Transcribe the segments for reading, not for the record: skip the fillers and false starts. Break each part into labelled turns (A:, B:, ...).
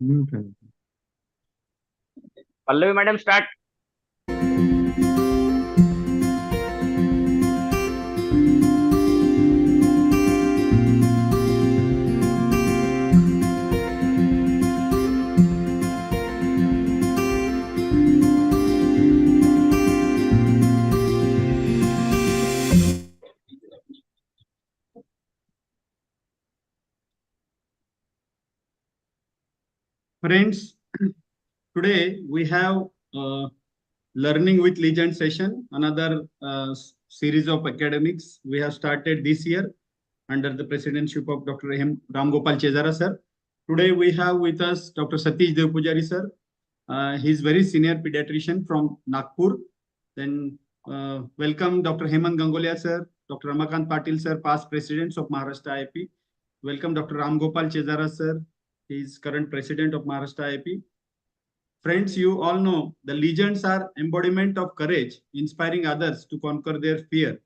A: Okay.
B: Pallavi madam, start.
A: Friends, today we have Learning with Legend session, another series of academics we have started this year under the presidency of Dr. Ram Gopal Chezara sir. Today we have with us Dr. Satish Devpujari sir. He is very senior pediatrician from Nagpur. Then welcome Dr. Hemant Gangolia sir, Dr. Ramakant Patil sir, past presidents of Maharashtra IIP. Welcome Dr. Ram Gopal Chezara sir. He is current president of Maharashtra IIP. Friends, you all know the legends are embodiment of courage, inspiring others to conquer their fear.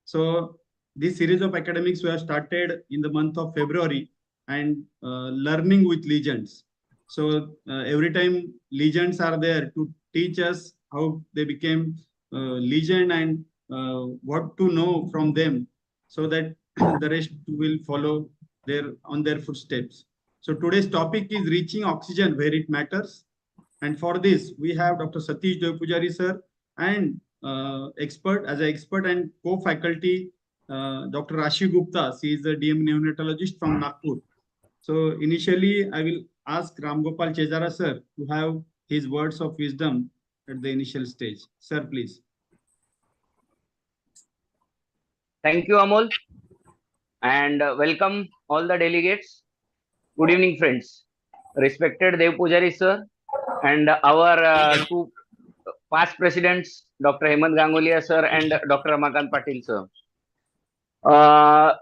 A: So this series of academics we have started in the month of February and learning with legends. So every time legends are there to teach us how they became legend and what to know from them, so that the rest will follow their footsteps. So today's topic is reaching oxygen where it matters. And for this, we have Dr. Satish Devpujari sir and as an expert and co-faculty, Dr. Rashi Gupta. She is a DM neonatologist from Nagpur. So initially, I will ask Ram Gopal Chezara sir to have his words of wisdom at the initial stage. Sir, please.
B: Thank you, Amol, and welcome all the delegates. Good evening, friends. Respected Dev Pujari sir and our two past presidents, Dr. Hemant Gangolia sir and Dr. Ramakant Patil sir. Uh,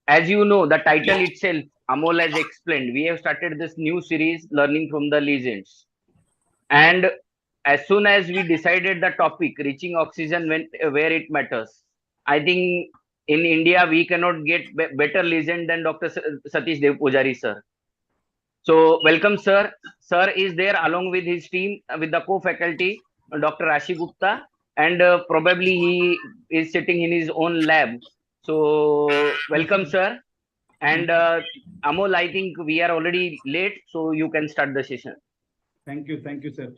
B: as you know, the title itself, Amol has explained, we have started this new series, Learning from the Legends. And as soon as we decided the topic, reaching oxygen where it matters, I think in India we cannot get better legend than Dr. Satish Dev Pujari sir. So welcome, sir. Sir is there along with his team, with the co-faculty, Dr. Rashi Gupta, and probably he is sitting in his own lab. So welcome, sir. And Amol, I think we are already late, so you can start the session.
A: Thank you, sir.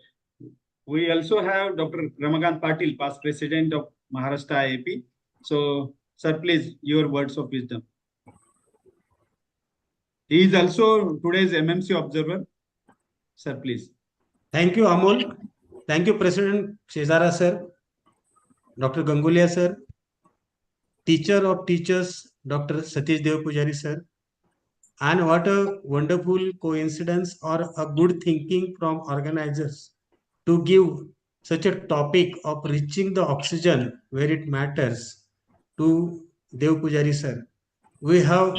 A: We also have Dr. Ramakant Patil, past president of Maharashtra IIP. So, sir, please, your words of wisdom. He is also today's MMC observer. Sir, please.
C: Thank you, Amol. Thank you, President Chezara sir, Dr. Gangulia sir, teacher of teachers, Dr. Satish Devpujari sir. And what a wonderful coincidence or a good thinking from organizers to give such a topic of reaching the oxygen where it matters to Devpujari sir. We have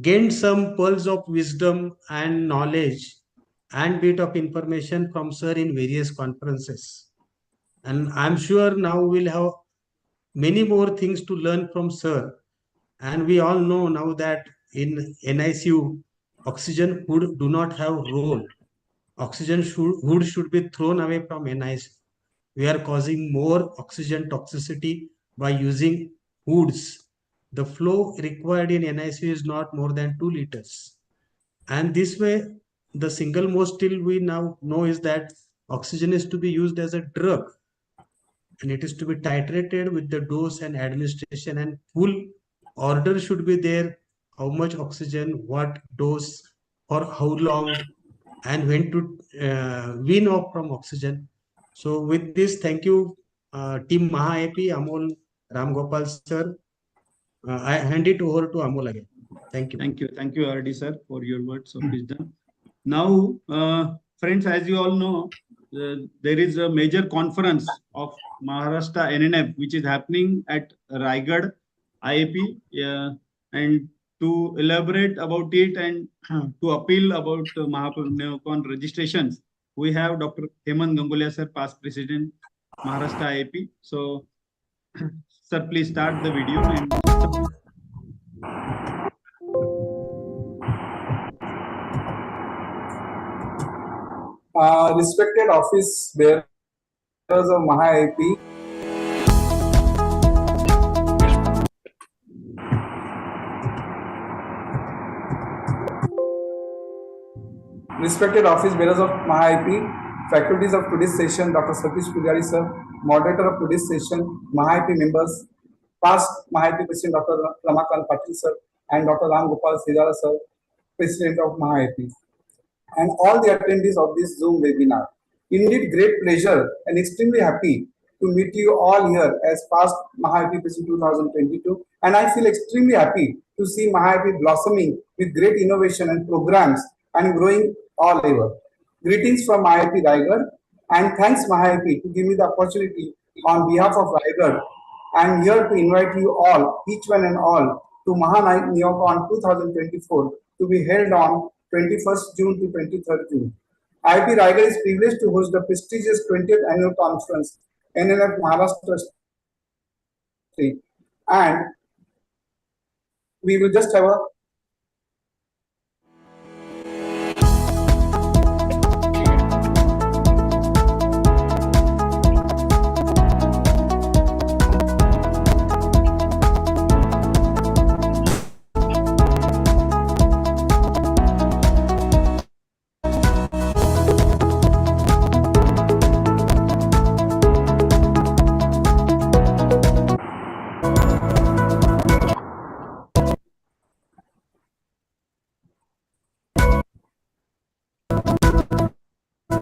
C: gained some pearls of wisdom and knowledge and bit of information from sir in various conferences. And I'm sure now we'll have many more things to learn from sir. And we all know now that in NICU, oxygen hood do not have role. Oxygen hood should be thrown away from NICU. We are causing more oxygen toxicity by using hoods. The flow required in NICU is not more than 2 liters. And this way, the single most still we now know is that oxygen is to be used as a drug, and it is to be titrated with the dose and administration, and full order should be there: how much oxygen, what dose, for how long, and when to wean off from oxygen. So with this, thank you, team Maha AP, Amol, Ram Gopal sir. I hand it over to Amol again. Thank you.
A: Thank you, RD sir, for your words of wisdom. Now, friends, as you all know, there is a major conference of Maharashtra NNF, which is happening at Raigad IAP. And to elaborate about it and to appeal about Mahapunyakan registrations, we have Dr. Hemant Gangulia sir, past president, Maharashtra IAP. So, sir, please start the video. And
D: Respected office bearers of Maha-IP, respected office bearers of Maha-IP, faculties of today's session, Dr. Satish Pujari sir, moderator of today's session, Maha-IP members, past Maha-IP President Dr. Ramakant Patil sir, and Dr. Ram Gopal Sridhara sir, President of Maha-IP, and all the attendees of this Zoom webinar. Indeed, great pleasure and extremely happy to meet you all here as past Maha-IP President 2022, and I feel extremely happy to see Maha-IP blossoming with great innovation and programs and growing all over. Greetings from Maha-IP Raigad, and thanks Maha-IP to give me the opportunity on behalf of Raigad. I am here to invite you all, each one and all, to Maha-NeoCon 2024 to be held on 21st June to 23rd June. IIP Raigad is privileged to host the prestigious 20th annual conference, NNF Maharashtra State, and we will just have a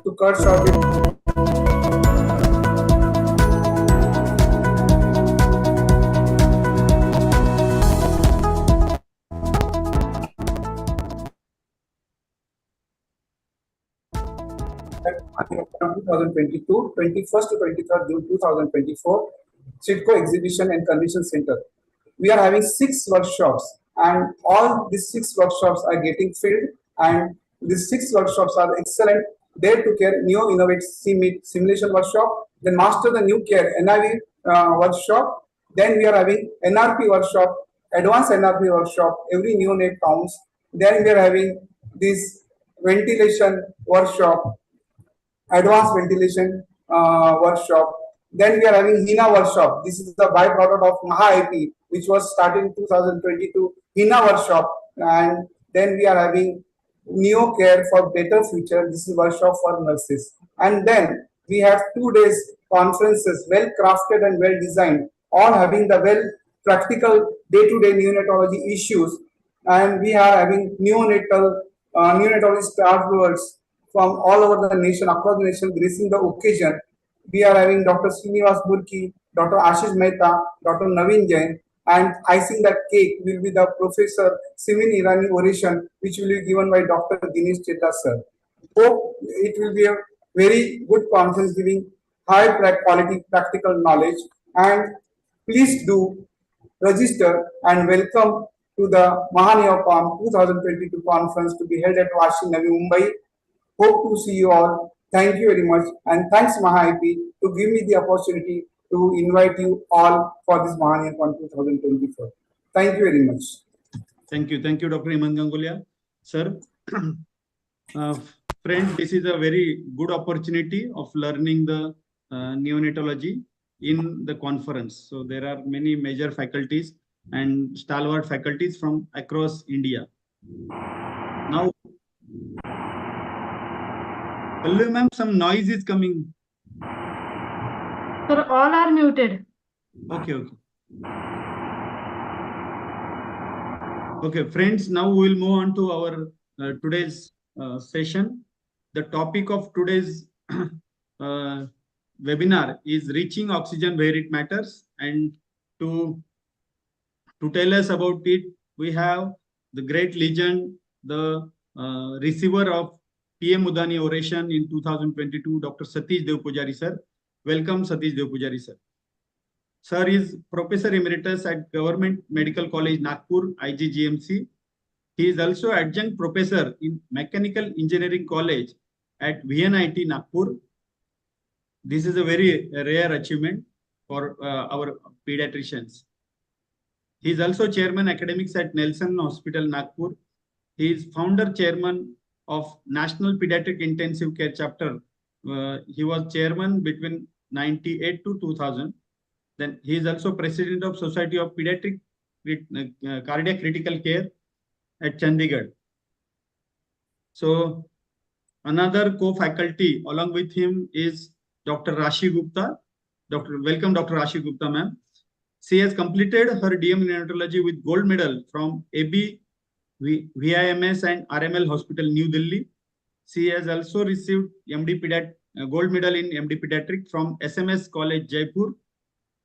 D: to cut short it. (2022), 21st to 23rd June 2024, CIDCO Exhibition and Convention Center. We are having 6 workshops, and all these 6 workshops are getting filled, and these 6 workshops are excellent. Dare to Care Neo Innovate Simulation Workshop, then Master the New Care NIV workshop, then we are having NRP workshop, Advanced NRP workshop, every new net counts. Then we are having this ventilation workshop, advanced ventilation workshop. Then we are having HINA workshop. This is the byproduct of Maha-IP, which was started in 2022, HINA workshop. And then we are having Neo Care for Better Future. This is workshop for nurses. And then we have 2 days conferences, well crafted and well designed, all having the well practical day-to-day neonatology issues. And we are having neonatology star words from all over the nation, across the nation, gracing the occasion. We are having Dr. Srinivas Burki, Dr. Ashish Mehta, Dr. Naveen Jain, and icing that cake will be the Professor Simin Irani oration, which will be given by Dr. Dinesh Cheta sir. Hope it will be a very good conference giving high quality practical knowledge, and please do register and welcome to the Maha-NeoCon 2022 conference to be held at Vashi, Navi Mumbai. Hope to see you all. Thank you very much, and thanks Maha-IP to give me the opportunity to invite you all for this Maha-NeoCon 2024. Thank you very much.
A: Thank you, Dr. Iman Gangulia. Sir, friends, this is a very good opportunity of learning the neonatology in the conference. So there are many major faculties and stalwart faculties from across India. Now, hello ma'am, some noise is coming.
E: Sir, all are muted.
A: Okay. Okay, friends, now we will move on to our today's session. The topic of today's webinar is reaching oxygen where it matters. And to tell us about it, we have the great legend, the receiver of PM Udani oration in 2022, Dr. Satish Devpujari sir. Welcome, Satish Devpujari sir. Sir is Professor Emeritus at Government Medical College, Nagpur, IGGMC. He is also Adjunct Professor in Mechanical Engineering College at VNIT, Nagpur. This is a very rare achievement for our pediatricians. He is also Chairman Academics at Nelson Hospital, Nagpur. He is Founder Chairman of National Pediatric Intensive Care Chapter. He was chairman between 98 to 2000. Then he is also president of Society of Pediatric Cardiac Critical Care at Chandigarh. So another co-faculty along with him is Dr. Rashi Gupta. Welcome, Dr. Rashi Gupta, ma'am. She has completed her DM in neonatology with gold medal from AB, VIMS and RML Hospital, New Delhi. She has also received MD gold medal in MD Pediatric from SMS College, Jaipur.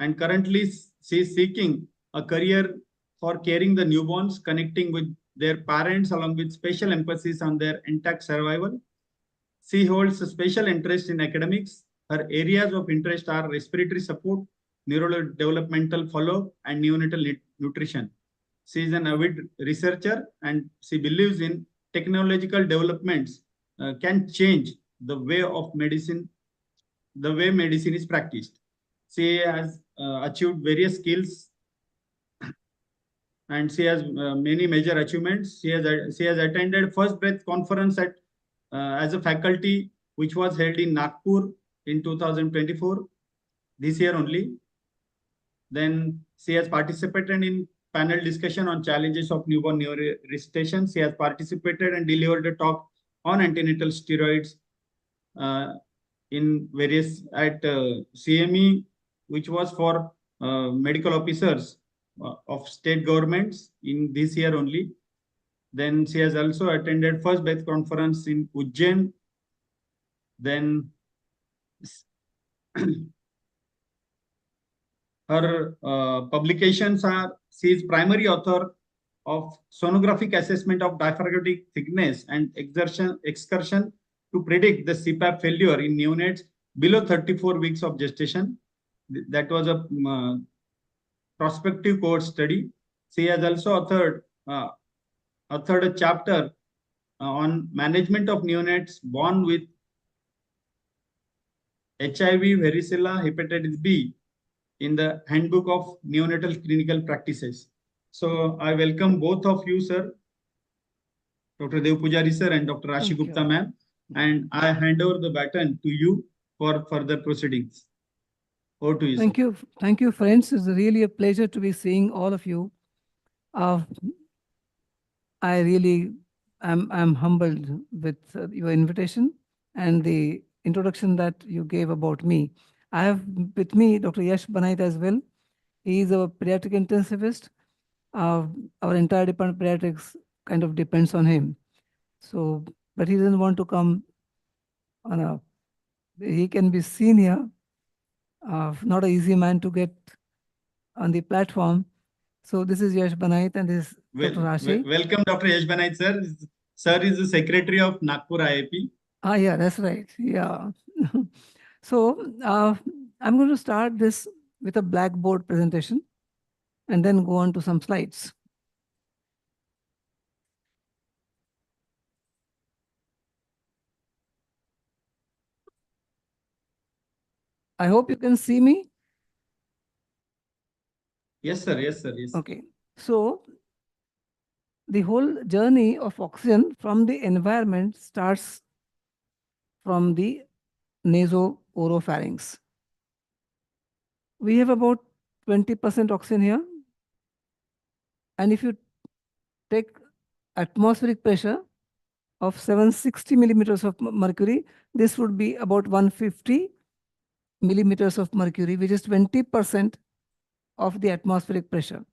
A: And currently she is seeking a career for caring the newborns, connecting with their parents along with special emphasis on their intact survival. She holds a special interest in academics. Her areas of interest are respiratory support, neurodevelopmental follow-up, and neonatal nutrition. She is an avid researcher and she believes in technological developments can change the way medicine is practiced. She has achieved various skills and she has many major achievements. She has attended First Breath Conference as a faculty, which was held in Nagpur in 2024, this year only. Then she has participated in panel discussion on challenges of newborn resuscitation. She has participated and delivered a talk on antenatal steroids in various at CME, which was for medical officers of state governments in this year only. Then she has also attended First Breath Conference in Ujjain. Then her publications are, she is primary author of sonographic assessment of diaphragmatic thickness and excursion to predict the CPAP failure in neonates below 34 weeks of gestation. That was a prospective cohort study. She has also authored a chapter on management of neonates born with HIV, varicella, hepatitis B in the Handbook of Neonatal Clinical Practices. So I welcome both of you, sir, Dr. Dev Pujari, sir, and Dr. Rashi Gupta, ma'am. And I hand over the baton to you for further proceedings. Over to you,
E: Thank
A: sir.
E: you. Thank you, friends. It's really a pleasure to be seeing all of you. I really am humbled with your invitation and the introduction that you gave about me. I have with me Dr. Yash Banait as well. He is a pediatric intensivist. Our entire department of pediatrics kind of depends on him. So, but he doesn't want to come on a, he can be seen here. Not an easy man to get on the platform. So this is Yash Banait and this is Dr. Rashi.
A: Welcome, Dr. Yash Banait, sir. Sir is the secretary of Nagpur IIP.
E: Yeah, that's right. Yeah. So I'm going to start this with a blackboard presentation and then go on to some slides. I hope you can see me.
A: Yes, sir. Yes, sir. Yes.
E: Okay. So the whole journey of oxygen from the environment starts from the nasopharynx. We have about 20% oxygen here. And if you take atmospheric pressure of 760 millimeters of mercury, this would be about 150 millimeters of mercury, which is 20% of the atmospheric pressure.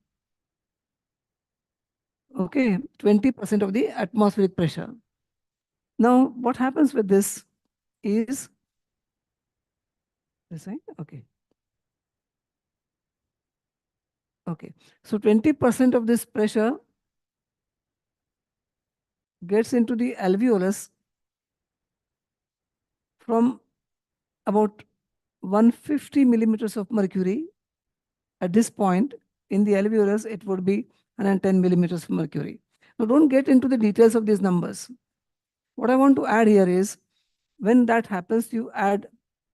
E: Okay, 20% of the atmospheric pressure. Now, what happens with this is this side? Okay. Okay, so 20% of this pressure gets into the alveolus from about 150 millimeters of mercury. At this point in the alveolus, it would be 110 millimeters of mercury. Now, don't get into the details of these numbers. What I want to add here is when that happens, you add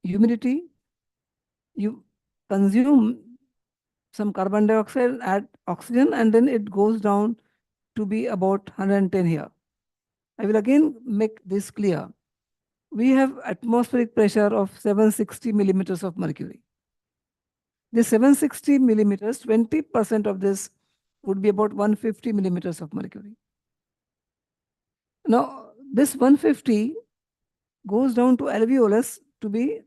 E: humidity, you consume some carbon dioxide, add oxygen, and then it goes down to be about 110 here. I will again make this clear. We have atmospheric pressure of 760 millimeters of mercury. The 760 millimeters, 20% of this would be about 150 millimeters of mercury. Now, this 150 goes down to alveolus to be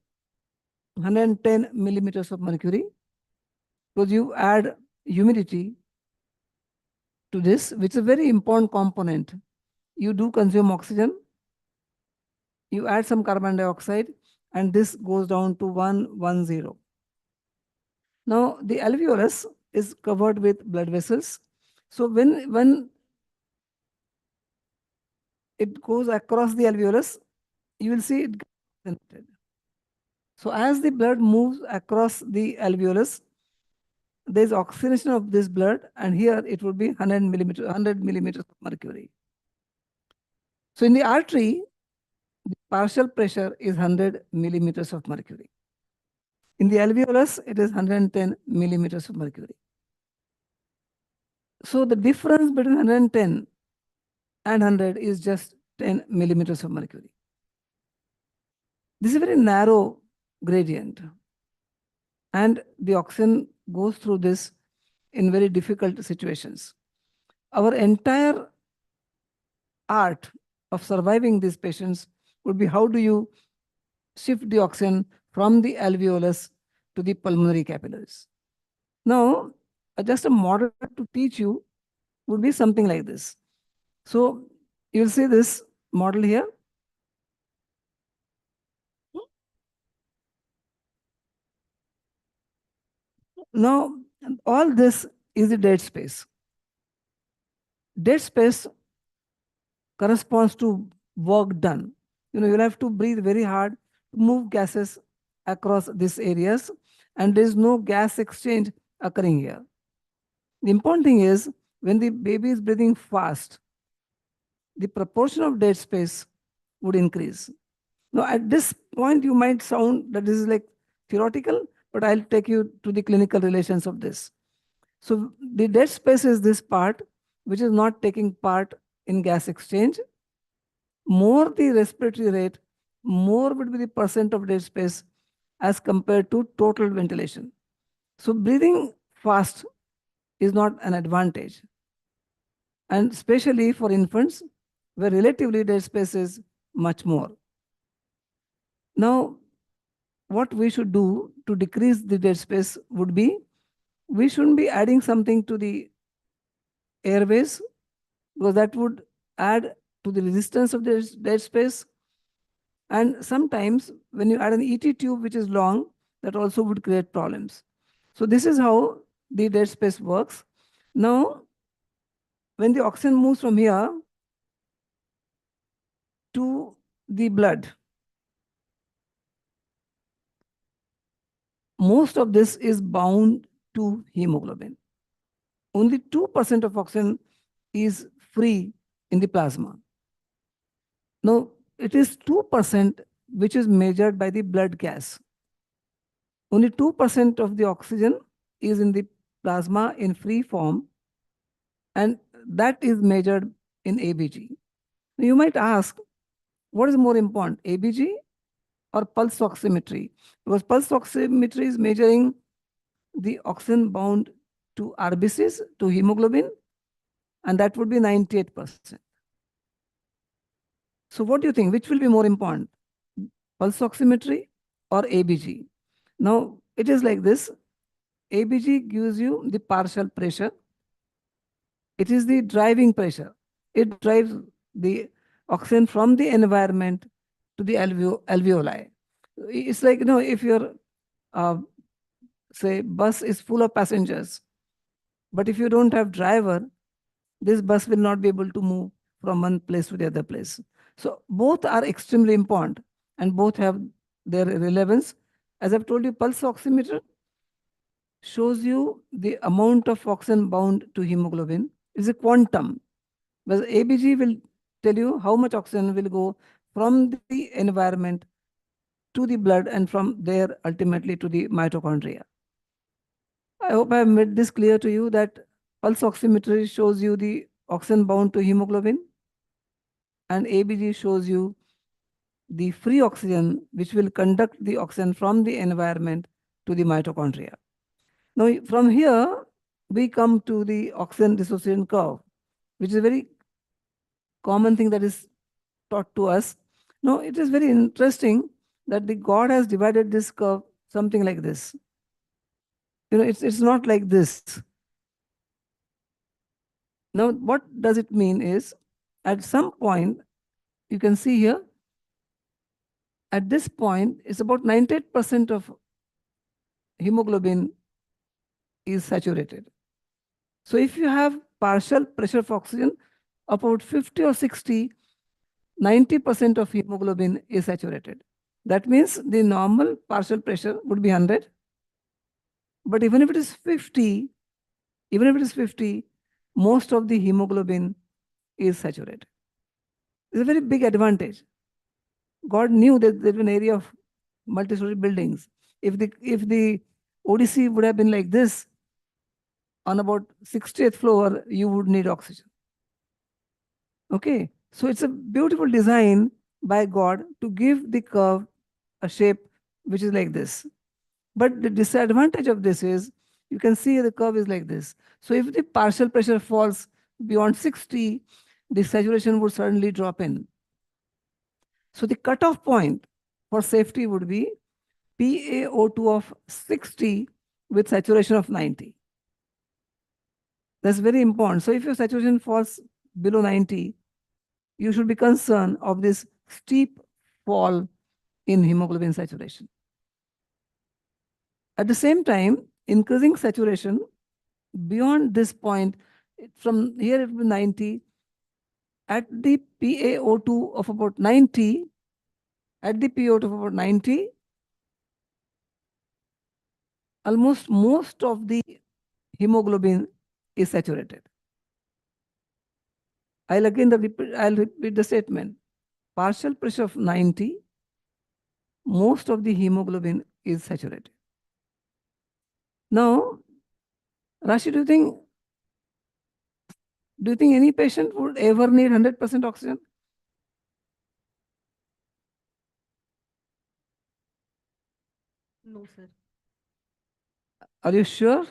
E: 110 millimeters of mercury, because you add humidity to this, which is a very important component. You do consume oxygen, you add some carbon dioxide, and this goes down to 110. Now, the alveolus is covered with blood vessels. So when it goes across the alveolus, you will see it gets oxygenated. So as the blood moves across the alveolus, there is oxidation of this blood, and here it would be 100 millimeters of mercury. So in the artery, the partial pressure is 100 millimeters of mercury. In the alveolus, it is 110 millimeters of mercury. So the difference between 110 and 100 is just 10 millimeters of mercury. This is a very narrow gradient, and the oxygen goes through this in very difficult situations. Our entire art of surviving these patients would be, how do you shift the oxygen from the alveolus to the pulmonary capillaries? Now, just a model to teach you would be something like this. So you'll see this model here. Now, all this is the dead space. Dead space corresponds to work done. You'll have to breathe very hard to move gases across these areas, and there's no gas exchange occurring here. The important thing is, when the baby is breathing fast, the proportion of dead space would increase. Now, at this point, you might sound that this is like theoretical, but I'll take you to the clinical relations of this. So the dead space is this part, which is not taking part in gas exchange. More the respiratory rate, more would be the percent of dead space as compared to total ventilation. So breathing fast is not an advantage. And especially for infants, where relatively dead space is much more. Now, what we should do to decrease the dead space would be, we shouldn't be adding something to the airways, because that would add to the resistance of the dead space. And sometimes when you add an ET tube, which is long, that also would create problems. So this is how the dead space works. Now, when the oxygen moves from here to the blood, most of this is bound to hemoglobin. Only 2% of oxygen is free in the plasma. Now, it is 2% which is measured by the blood gas. Only 2% of the oxygen is in the plasma in free form, and that is measured in ABG. Now, you might ask, what is more important, ABG or pulse oximetry? Because pulse oximetry is measuring the oxygen bound to RBCs, to hemoglobin, and that would be 98%. So what do you think? Which will be more important, pulse oximetry or ABG? Now, it is like this. ABG gives you the partial pressure. It is the driving pressure. It drives the oxygen from the environment to the alveoli. It's like, if your say bus is full of passengers, but if you don't have driver, this bus will not be able to move from one place to the other place. So both are extremely important, and both have their relevance. As I've told you, pulse oximeter shows you the amount of oxygen bound to hemoglobin. It's a quantum. But ABG will tell you how much oxygen will go from the environment to the blood, and from there ultimately to the mitochondria. I hope I have made this clear to you, that pulse oximetry shows you the oxygen bound to hemoglobin. and ABG shows you the free oxygen, which will conduct the oxygen from the environment to the mitochondria. Now, from here, we come to the oxygen dissociation curve, which is a very common thing that is taught to us. Now, it is very interesting that the God has divided this curve something like this. It's not like this. Now, what does it mean is, at some point, you can see here, at this point, it's about 98% of hemoglobin is saturated. So if you have partial pressure of oxygen, about 50 or 60, 90% of hemoglobin is saturated. That means the normal partial pressure would be 100. But even if it is 50, most of the hemoglobin is saturated. It's a very big advantage. God knew that there's an area of multi-story buildings. If the ODC would have been like this, on about 60th floor, you would need oxygen. Okay, so it's a beautiful design by God to give the curve a shape which is like this. But the disadvantage of this is, you can see the curve is like this. So if the partial pressure falls beyond 60, the saturation would suddenly drop in. So the cutoff point for safety would be PaO2 of 60 with saturation of 90. That's very important. So if your saturation falls below 90, you should be concerned of this steep fall in hemoglobin saturation. At the same time, increasing saturation beyond this point, from here it will be 90, at the PaO2 of about 90, almost most of the hemoglobin is saturated. I'll repeat the statement. Partial pressure of 90, most of the hemoglobin is saturated. Now, Rashi, do you think any patient would ever need 100% oxygen?
F: No, sir.
E: Are you sure?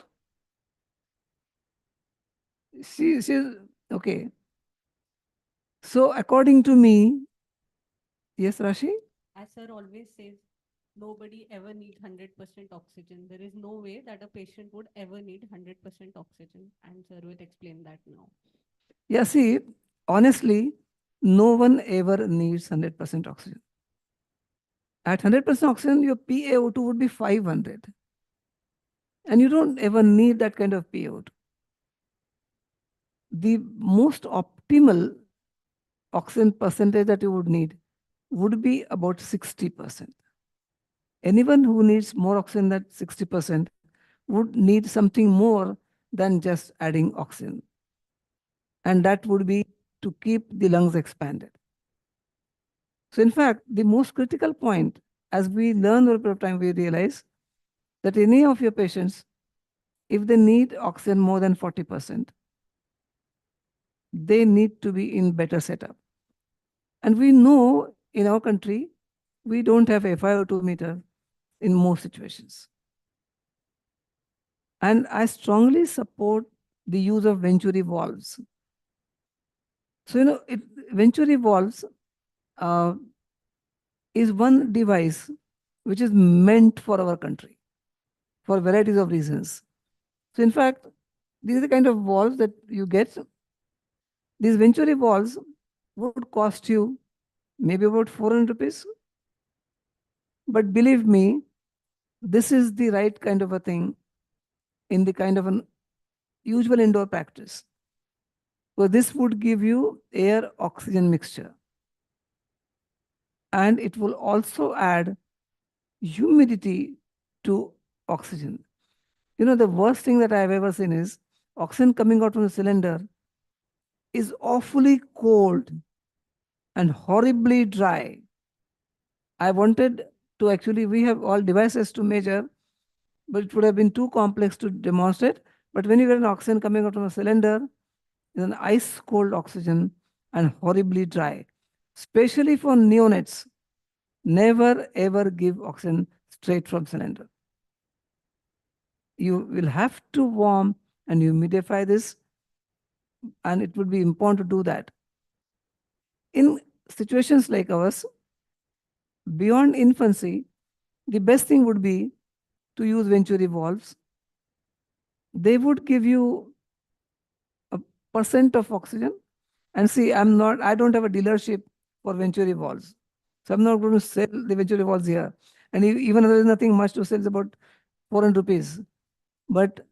E: She's okay. So according to me, yes, Rashi?
F: As sir always says, nobody ever needs 100% oxygen. There is no way that a patient would ever need 100% oxygen. And sir will explain that now.
E: Yeah, see, honestly, no one ever needs 100% oxygen. At 100% oxygen, your PaO2 would be 500. And you don't ever need that kind of PaO2. The most optimal oxygen percentage that you would need would be about 60%. Anyone who needs more oxygen than 60% would need something more than just adding oxygen. And that would be to keep the lungs expanded. So in fact, the most critical point, as we learn over a period of time, we realize that any of your patients, if they need oxygen more than 40%, they need to be in better setup. And we know in our country, we don't have FiO2 meter in most situations. And I strongly support the use of Venturi valves. So, Venturi valves is one device which is meant for our country for varieties of reasons. So in fact, these are the kind of valves that you get. These Venturi valves would cost you maybe about 400 rupees. But believe me, this is the right kind of a thing in the kind of an usual indoor practice. So this would give you air oxygen mixture. And it will also add humidity to oxygen. The worst thing that I've ever seen is oxygen coming out from the cylinder is awfully cold and horribly dry. I wanted to we have all devices to measure, but it would have been too complex to demonstrate. But when you get an oxygen coming out from a cylinder, it's an ice cold oxygen and horribly dry. especially for neonates, never ever give oxygen straight from cylinder. You will have to warm and humidify this, and it would be important to do that. In situations like ours, beyond infancy, the best thing would be to use Venturi valves. They would give you a percent of oxygen. And see, I don't have a dealership for Venturi valves. So I'm not going to sell the Venturi valves here. And even though there is nothing much to sell, it's about 400 rupees. But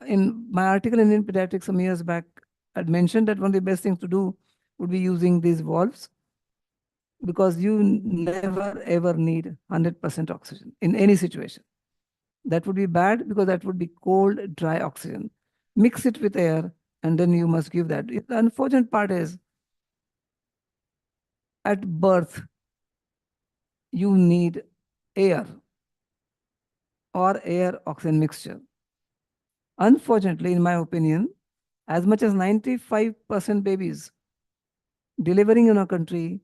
E: in my article in Indian Pediatrics some years back, I'd mentioned that one of the best things to do would be using these valves, because you never ever need 100% oxygen in any situation. That would be bad, because that would be cold, dry oxygen. Mix it with air, and then you must give that. The unfortunate part is, at birth, you need air or air oxygen mixture. Unfortunately, in my opinion, as much as 95% babies delivering in our country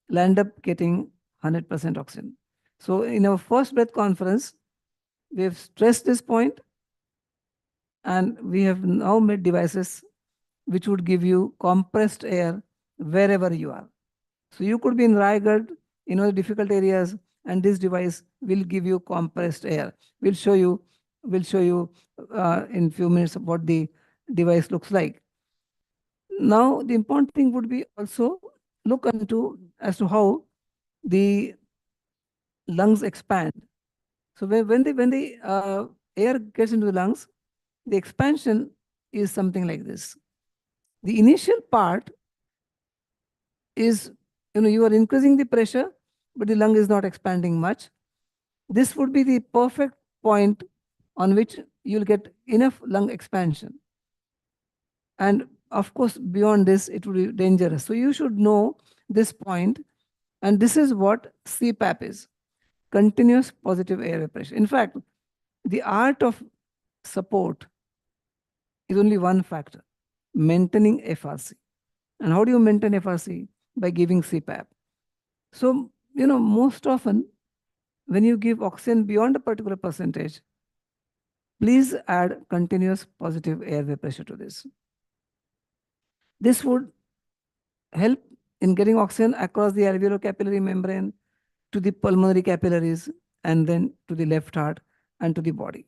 E: land up getting 100% oxygen. So in our first breath conference, we have stressed this point, and we have now made devices which would give you compressed air wherever you are. So you could be in Raigad, in other difficult areas, and this device will give you compressed air. We'll show you in few minutes what the device looks like. Now, the important thing would be also look into as to how the lungs expand. So when the air gets into the lungs, the expansion is something like this. The initial part is, you are increasing the pressure, but the lung is not expanding much. This would be the perfect point on which you'll get enough lung expansion. And of course, beyond this, it would be dangerous. So you should know this point, and this is what CPAP is, continuous positive airway pressure. In fact, the art of support is only one factor, maintaining FRC. And how do you maintain FRC? By giving CPAP. So, most often when you give oxygen beyond a particular percentage, please add continuous positive airway pressure to this. This would help in getting oxygen across the alveolar capillary membrane to the pulmonary capillaries, and then to the left heart and to the body.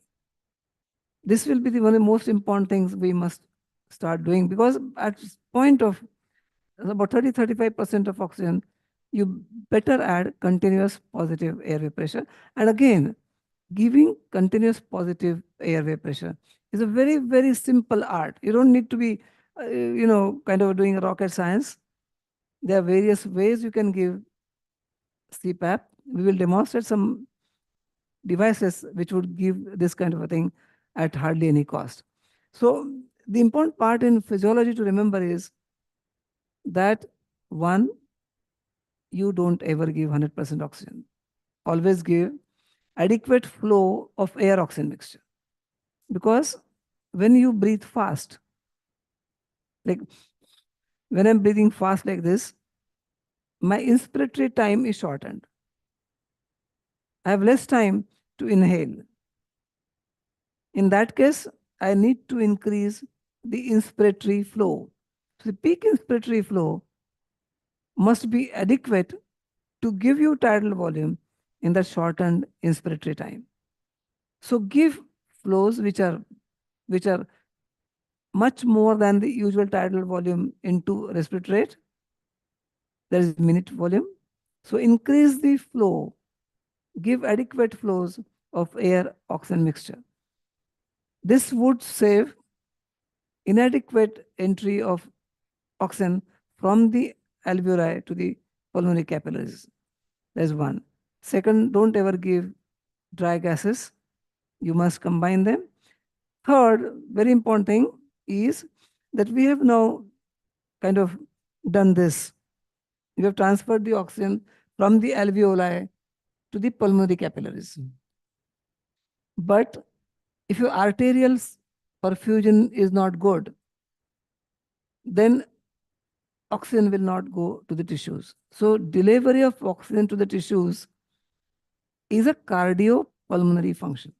E: This will be one of the most important things we must start doing, because at this point of about 30-35% of oxygen, you better add continuous positive airway pressure. And again, giving continuous positive airway pressure is a very, very simple art. You don't need to be, kind of doing rocket science. There are various ways you can give CPAP. We will demonstrate some devices which would give this kind of a thing at hardly any cost. So the important part in physiology to remember is that, one, you don't ever give 100% oxygen. Always give adequate flow of air oxygen mixture. Because when you breathe fast, like when I'm breathing fast like this, my inspiratory time is shortened. I have less time to inhale. In that case, I need to increase the inspiratory flow. So the peak inspiratory flow must be adequate to give you tidal volume in the shortened inspiratory time. So give flows which are much more than the usual tidal volume into respiratory rate. There is minute volume. So increase the flow, give adequate flows of air oxygen mixture. This would save inadequate entry of oxygen from the alveoli to the pulmonary capillaries. There's one. Second, don't ever give dry gases. You must combine them. Third, very important thing is that we have now kind of done this. We have transferred the oxygen from the alveoli to the pulmonary capillaries. But if your arterial perfusion is not good, then oxygen will not go to the tissues. So delivery of oxygen to the tissues is a cardiopulmonary function.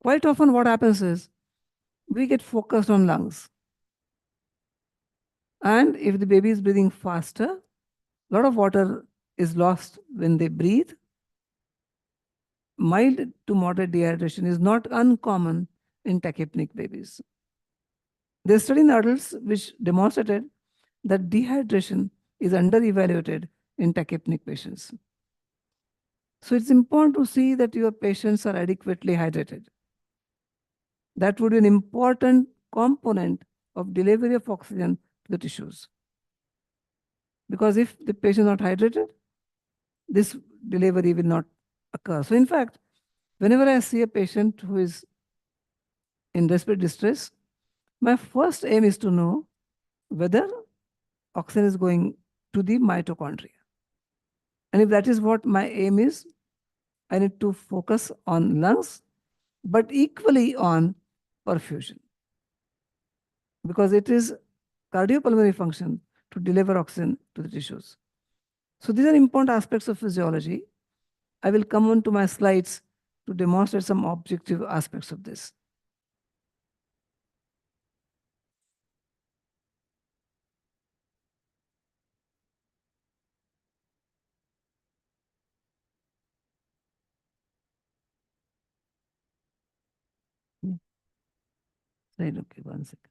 E: Quite often what happens is we get focused on lungs. And if the baby is breathing faster, a lot of water is lost when they breathe. Mild to moderate dehydration is not uncommon in tachypnic babies. They studied in adults which demonstrated that dehydration is under-evaluated in tachypnic patients. So it's important to see that your patients are adequately hydrated. That would be an important component of delivery of oxygen to the tissues. Because if the patient is not hydrated, this delivery will not occur. So in fact, whenever I see a patient who is in respiratory distress, my first aim is to know whether oxygen is going to the mitochondria. And if that is what my aim is, I need to focus on lungs, but equally on perfusion. Because it is cardiopulmonary function to deliver oxygen to the tissues. So these are important aspects of physiology. I will come on to my slides to demonstrate some objective aspects of this. Right, okay, 1 second.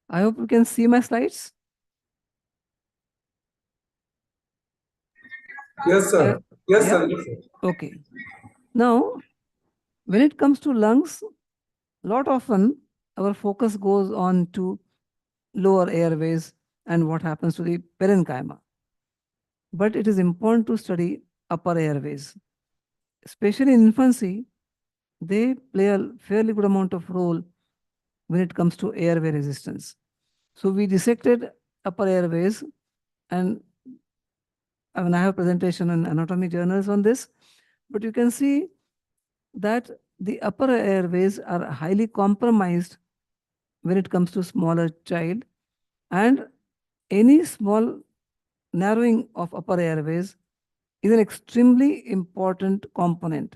E: I hope you can see my slides.
D: Yes, sir. Yes,
E: Yeah?
D: sir. Yes, sir.
E: Okay. Now, when it comes to lungs, lot often our focus goes on to lower airways and what happens to the parenchyma. But it is important to study upper airways. Especially in infancy, they play a fairly good amount of role when it comes to airway resistance. So we dissected upper airways, and I mean, I have a presentation in anatomy journals on this, but you can see that the upper airways are highly compromised when it comes to smaller child, and any small narrowing of upper airways is an extremely important component.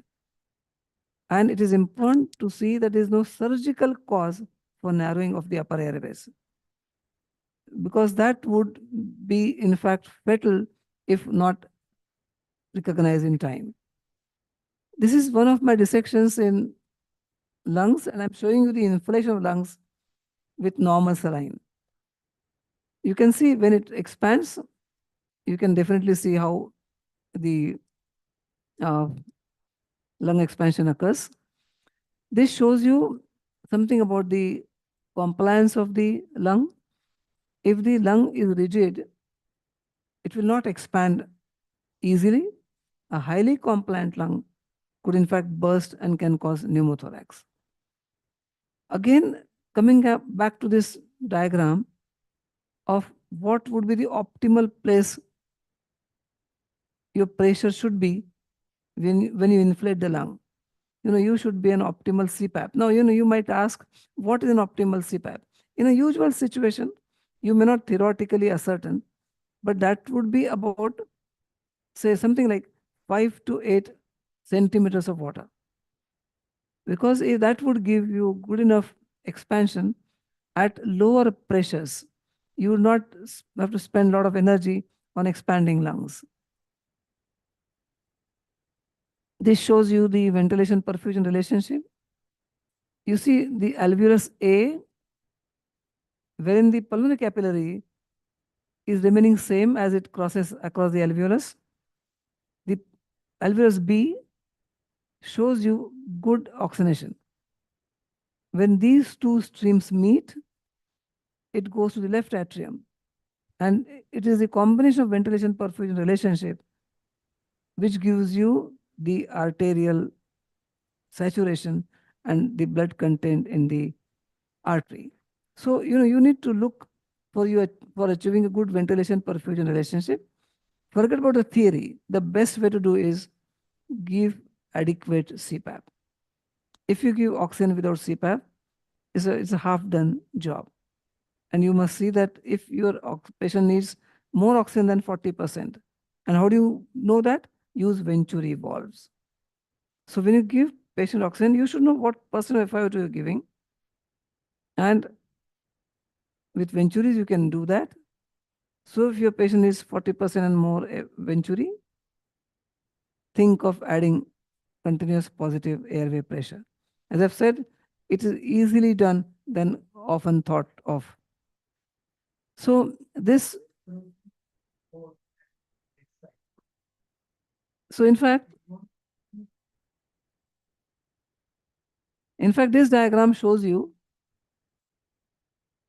E: And it is important to see that there is no surgical cause for narrowing of the upper airways, because that would be in fact fatal if not recognized in time. This is one of my dissections in lungs, and I'm showing you the inflation of lungs with normal saline. You can see when it expands, you can definitely see how the lung expansion occurs. This shows you something about the compliance of the lung. If the lung is rigid, it will not expand easily. A highly compliant lung could in fact burst and can cause pneumothorax. Again, coming back to this diagram of what would be the optimal place your pressure should be when you inflate the lung. You should be an optimal CPAP. Now, you might ask, what is an optimal CPAP? In a usual situation, you may not theoretically ascertain, but that would be about, say, something like 5 to 8 centimeters of water. Because if that would give you good enough expansion at lower pressures, you would not have to spend a lot of energy on expanding lungs. This shows you the ventilation perfusion relationship. You see the alveolus A, wherein the pulmonary capillary is remaining same as it crosses across the alveolus. The alveolus B shows you good oxygenation. When these two streams meet, it goes to the left atrium. And it is the combination of ventilation perfusion relationship which gives you the arterial saturation and the blood content in the artery. So, you need to look for achieving a good ventilation perfusion relationship. Forget about the theory. The best way to do is give adequate CPAP. If you give oxygen without CPAP, it's a half done job. And you must see that if your patient needs more oxygen than 40%. And how do you know that? Use Venturi valves. So when you give patient oxygen, you should know what percent of FiO2 you're giving. And with Venturis, you can do that. So if your patient is 40% and more Venturi, think of adding continuous positive airway pressure. As I've said, it is easily done than often thought of. So this, so in fact, this diagram shows you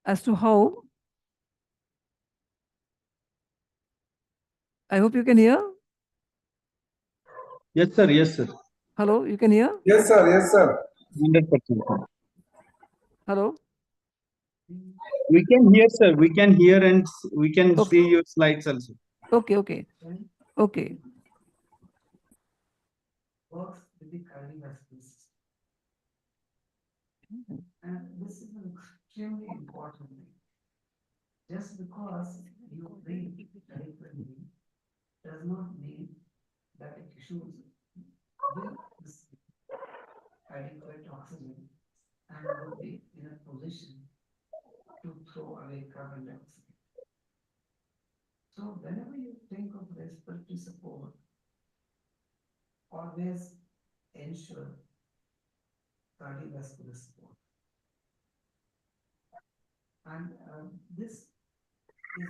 E: as to how, I hope you can hear.
A: Yes, sir. Yes, sir.
E: Hello, you can hear?
D: Yes, sir. Yes, sir.
A: 100%.
E: Hello?
A: We can hear, sir. We can hear and we can
E: Okay.
A: see your slides also.
E: Okay, okay. Okay. Works with the cardiovascular system. And this is an extremely important thing. Just because you breathe adequately does not mean that it should will receive adequate oxygen and will be in a position to throw away carbon dioxide. So whenever you think of respiratory support, always ensure cardiovascular support. And this is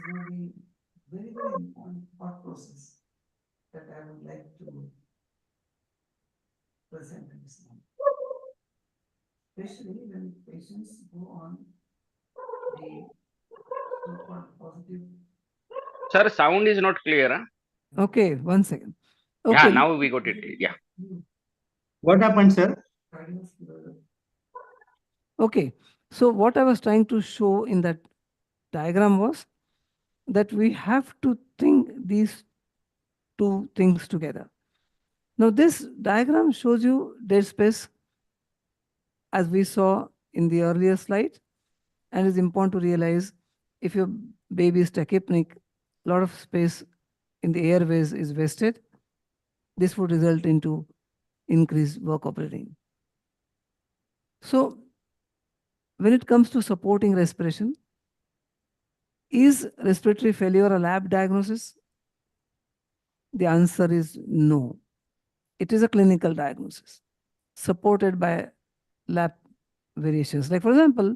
E: going to be very, very important thought process that I would like to present in this moment. Especially when patients go on the so-called positive.
B: Sir, sound is not clear. Huh?
E: Okay, 1 second.
B: Yeah,
E: Okay.
B: now we got it. Yeah.
A: What happened, sir?
E: Okay. So what I was trying to show in that diagram was that we have to think these two things together. Now this diagram shows you dead space as we saw in the earlier slide, and it's important to realize if your baby is tachypnic, a lot of space in the airways is wasted. This would result into increased work operating. So when it comes to supporting respiration, is respiratory failure a lab diagnosis? The answer is no. It is a clinical diagnosis supported by lab variations. Like for example,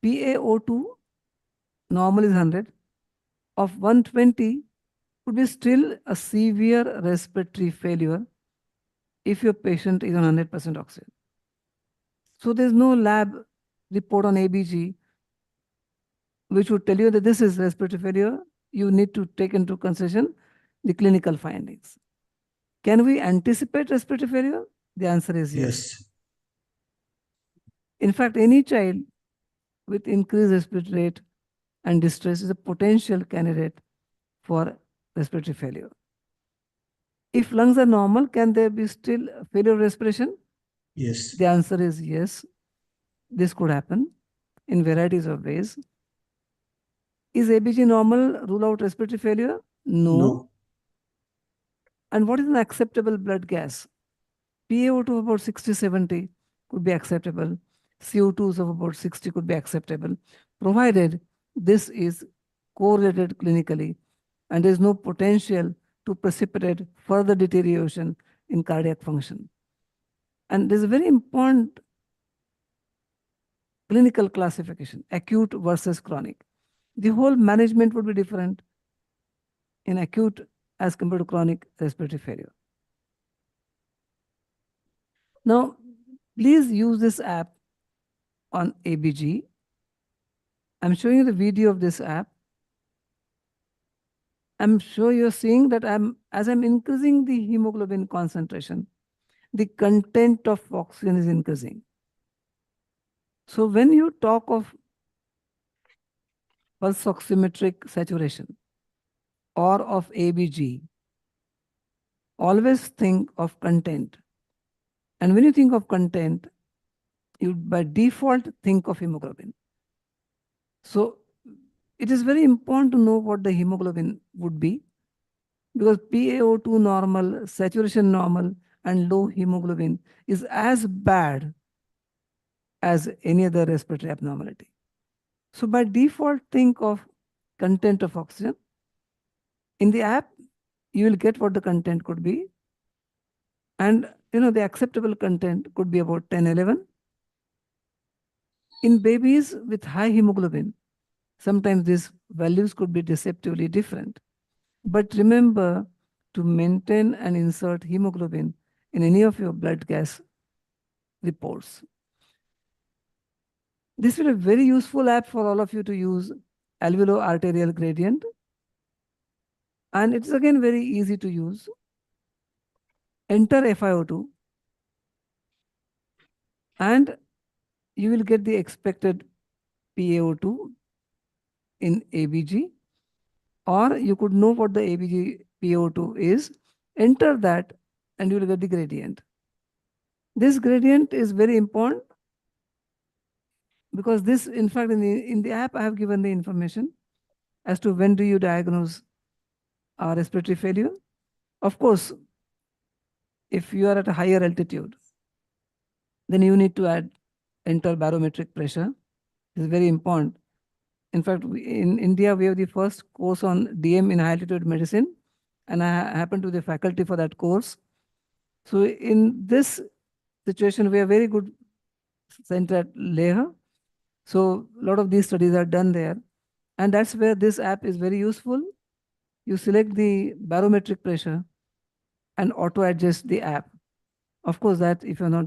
E: PaO2 normal is 100. Of 120 would be still a severe respiratory failure if your patient is on 100% oxygen. So there's no lab report on ABG which would tell you that this is respiratory failure. You need to take into consideration the clinical findings. Can we anticipate respiratory failure? The answer is yes. In fact, any child with increased respiratory rate and distress is a potential candidate for respiratory failure. If lungs are normal, can there be still failure of respiration?
C: Yes.
E: The answer is yes. This could happen in varieties of ways. Is ABG normal? Rule out respiratory failure? No. And what is an acceptable blood gas? PaO2 of about 60, 70 could be acceptable. CO2s of about 60 could be acceptable, provided this is correlated clinically and there is no potential to precipitate further deterioration in cardiac function. And there's a very important clinical classification, acute versus chronic. The whole management would be different in acute as compared to chronic respiratory failure. Now, please use this app on ABG. I'm showing you the video of this app. I'm sure you're seeing that as I'm increasing the hemoglobin concentration, the content of oxygen is increasing. So when you talk of pulse oximetric saturation or of ABG, always think of content. And when you think of content, you by default think of hemoglobin. So it is very important to know what the hemoglobin would be, because PaO2 normal, saturation normal, and low hemoglobin is as bad as any other respiratory abnormality. So by default, think of content of oxygen. In the app, you will get what the content could be. And the acceptable content could be about 10, 11. In babies with high hemoglobin, sometimes these values could be deceptively different. But remember to maintain and insert hemoglobin in any of your blood gas reports. This will be a very useful app for all of you to use alveolo-arterial gradient. And it's again very easy to use. Enter FiO2 and you will get the expected PaO2 in ABG, or you could know what the ABG PaO2 is, enter that and you will get the gradient. This gradient is very important because this, in fact, in the app, I have given the information as to when do you diagnose respiratory failure. Of course, if you are at a higher altitude, then you need to enter barometric pressure. It's very important. In fact, in India, we have the first course on DM in high altitude medicine, and I happen to be the faculty for that course. So in this situation, we are very good center at Leh. So a lot of these studies are done there. And that's where this app is very useful. You select the barometric pressure and auto adjust the app. Of course, that if you're not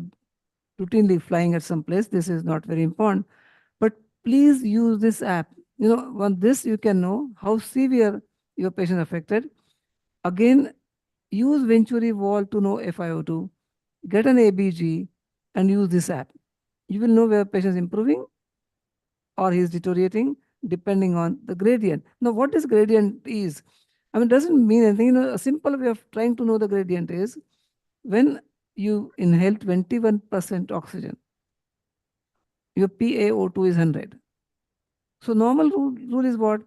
E: routinely flying at some place, this is not very important. But please use this app. On this you can know how severe your patient affected. Again, use Venturi wall to know FiO2, get an ABG, and use this app. You will know where patient is improving or he is deteriorating depending on the gradient. Now, what this gradient is, it doesn't mean anything. A simple way of trying to know the gradient is when you inhale 21% oxygen, your PaO2 is 100. So normal rule is what?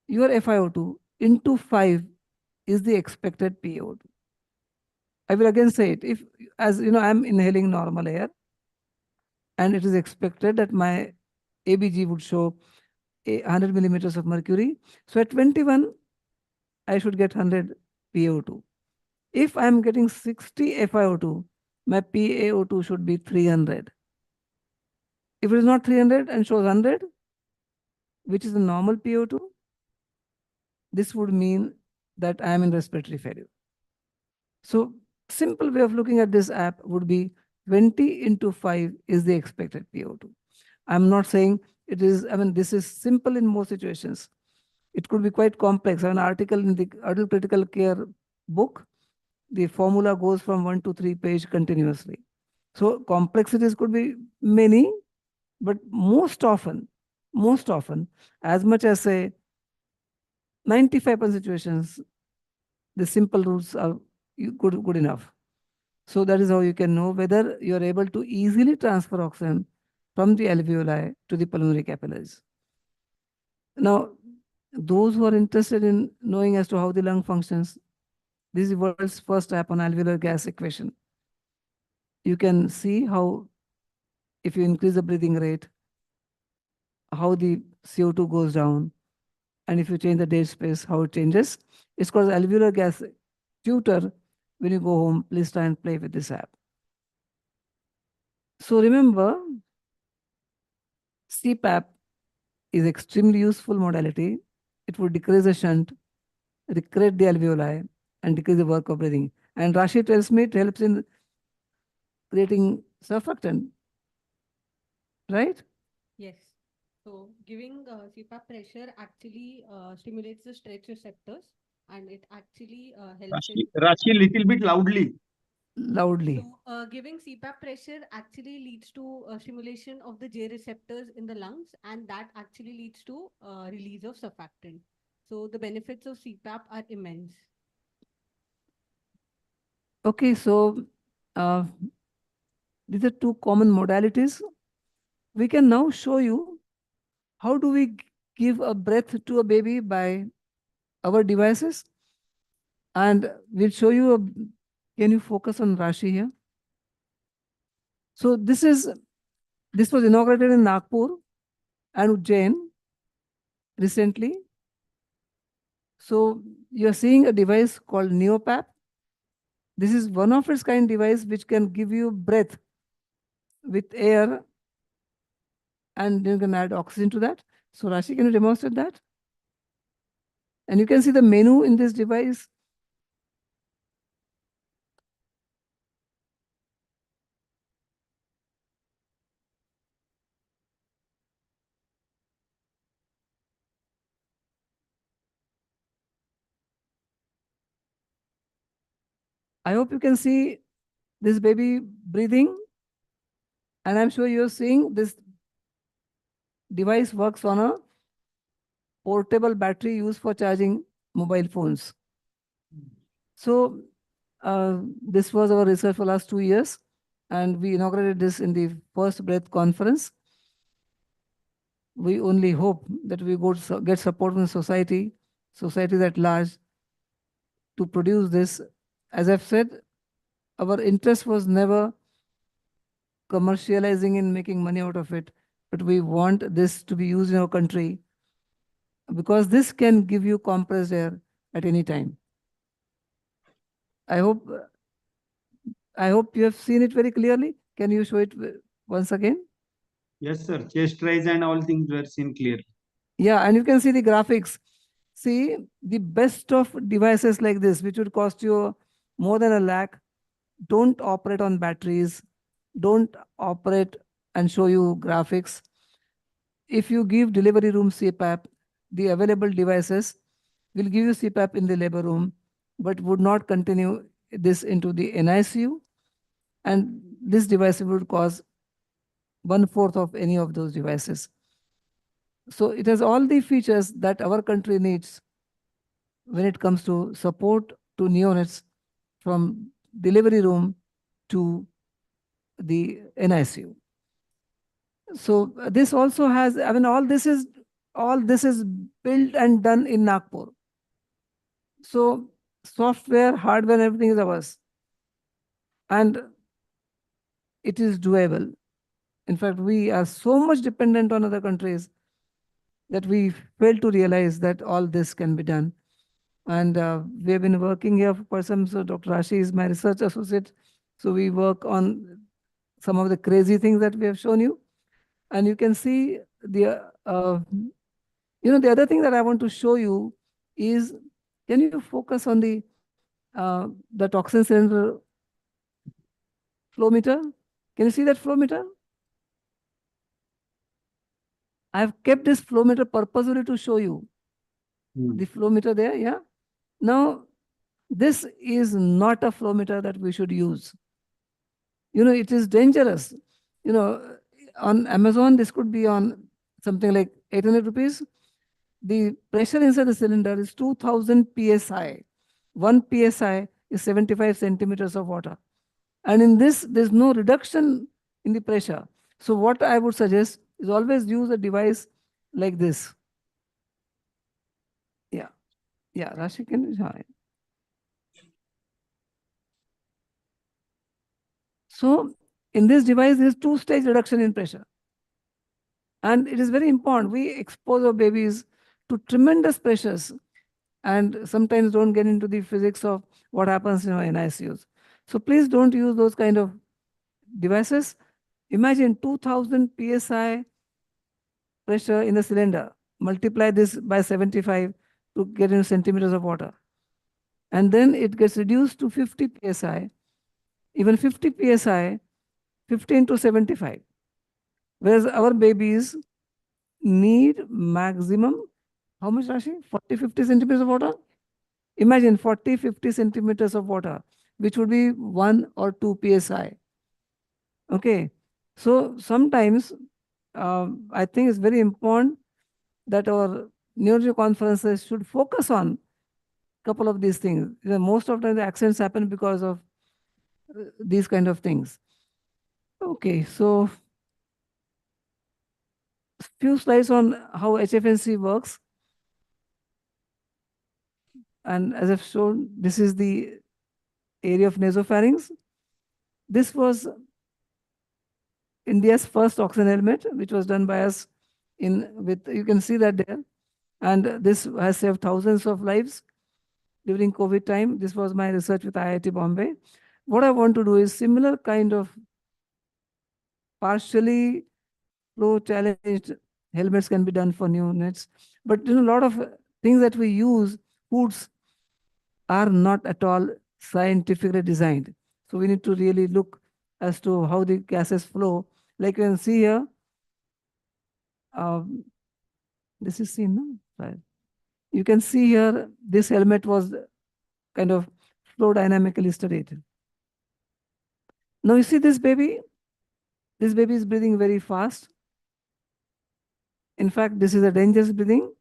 E: Your FiO2 into 5 is the expected PaO2. I will again say it. If, as you know, I'm inhaling normal air and it is expected that my ABG would show 100 millimeters of mercury. So at 21, I should get 100 PaO2. If I'm getting 60 FiO2, my PaO2 should be 300. If it is not 300 and shows 100, which is the normal PaO2, this would mean that I am in respiratory failure. So simple way of looking at this app would be 20 into 5 is the expected PaO2. I'm not saying it is, this is simple in most situations. It could be quite complex. I have an article in the Adult Critical Care book. The formula goes from 1 to 3 page continuously. So complexities could be many, but most often, as much as say 95% situations, the simple rules are good enough. So that is how you can know whether you are able to easily transfer oxygen from the alveoli to the pulmonary capillaries. Now, those who are interested in knowing as to how the lung functions, this is the world's first app on alveolar gas equation. You can see how, if you increase the breathing rate, how the CO2 goes down, and if you change the dead space, how it changes. It's called alveolar gas tutor. When you go home, please try and play with this app. So remember, CPAP is extremely useful modality. It would decrease the shunt, recreate the alveoli, and decrease the work of breathing. And Rashi tells me it helps in creating surfactant, right?
F: Yes. So giving CPAP pressure actually stimulates the stretch receptors, and it actually helps in.
A: Rashi, little bit loudly.
E: Loudly.
F: So giving CPAP pressure actually leads to stimulation of the J receptors in the lungs, and that actually leads to release of surfactant. So the benefits of CPAP are immense.
E: Okay, so uh, these are two common modalities. We can now show you how do we give a breath to a baby by our devices. And we'll show you, can you focus on Rashi here? So this was inaugurated in Nagpur and Ujjain recently. So you're seeing a device called Neopap. This is one of its kind device which can give you breath with air, and you can add oxygen to that. So Rashi, can you demonstrate that? And you can see the menu in this device. I hope you can see this baby breathing. And I'm sure you're seeing this device works on a portable battery used for charging mobile phones. So this was our research for last 2 years, and we inaugurated this in the First Breath conference. We only hope that we get support from society, societies at large, to produce this. As I've said, our interest was never commercializing and making money out of it, but we want this to be used in our country because this can give you compressed air at any time. I hope you have seen it very clearly. Can you show it once again?
A: Yes, sir. Chest rise and all things were seen clearly.
E: Yeah, and you can see the graphics. See, the best of devices like this, which would cost you more than 1 lakh, don't operate on batteries, don't operate and show you graphics. If you give delivery room CPAP, the available devices will give you CPAP in the labor room, but would not continue this into the NICU. And this device would cost 1/4 of any of those devices. So it has all the features that our country needs when it comes to support to neonates from delivery room to the NICU. So this also has, I mean, all this is built and done in Nagpur. So software, hardware, everything is ours. And it is doable. In fact, we are so much dependent on other countries that we fail to realize that all this can be done. And we have been working here for some, so Dr. Rashi is my research associate. So we work on some of the crazy things that we have shown you. And you can see the, the other thing that I want to show you is, can you focus on the toxin cylinder flow meter? Can you see that flow meter? I have kept this flow meter purposely to show you the flow meter there. Yeah. Now, this is not a flow meter that we should use. It is dangerous. On Amazon, this could be on something like 800 rupees. The pressure inside the cylinder is 2000 psi. 1 psi is 75 centimeters of water. And in this, there's no reduction in the pressure. So what I would suggest is always use a device like this. Yeah. Yeah, Rashi, can you join? So in this device, there is 2-stage reduction in pressure. And it is very important. We expose our babies to tremendous pressures and sometimes don't get into the physics of what happens in ICUs. So please don't use those kind of devices. Imagine 2000 psi pressure in the cylinder. Multiply this by 75 to get into centimeters of water. And then it gets reduced to 50 psi. Even 50 psi, 15 to 75. Whereas our babies need maximum, how much, Rashi? 40, 50 centimeters of water? Imagine 40, 50 centimeters of water, which would be 1 or 2 psi. Okay. So sometimes I think it's very important that our neurology conferences should focus on a couple of these things. Most of the time the accidents happen because of these kind of things. Okay, so few slides on how HFNC works. And as I've shown, this is the area of nasopharynx. This was India's first oxygen helmet, which was done by us you can see that there. And this has saved thousands of lives during COVID time. This was my research with IIT Bombay. What I want to do is similar kind of partially flow challenged helmets can be done for neonates. But a lot of things that we use, foods, are not at all scientifically designed. So we need to really look as to how the gases flow. Like you can see here, this is seen, no? Right. You can see here, this helmet was kind of flow dynamically studied. Now you see this baby is breathing very fast. In fact, this is a dangerous breathing.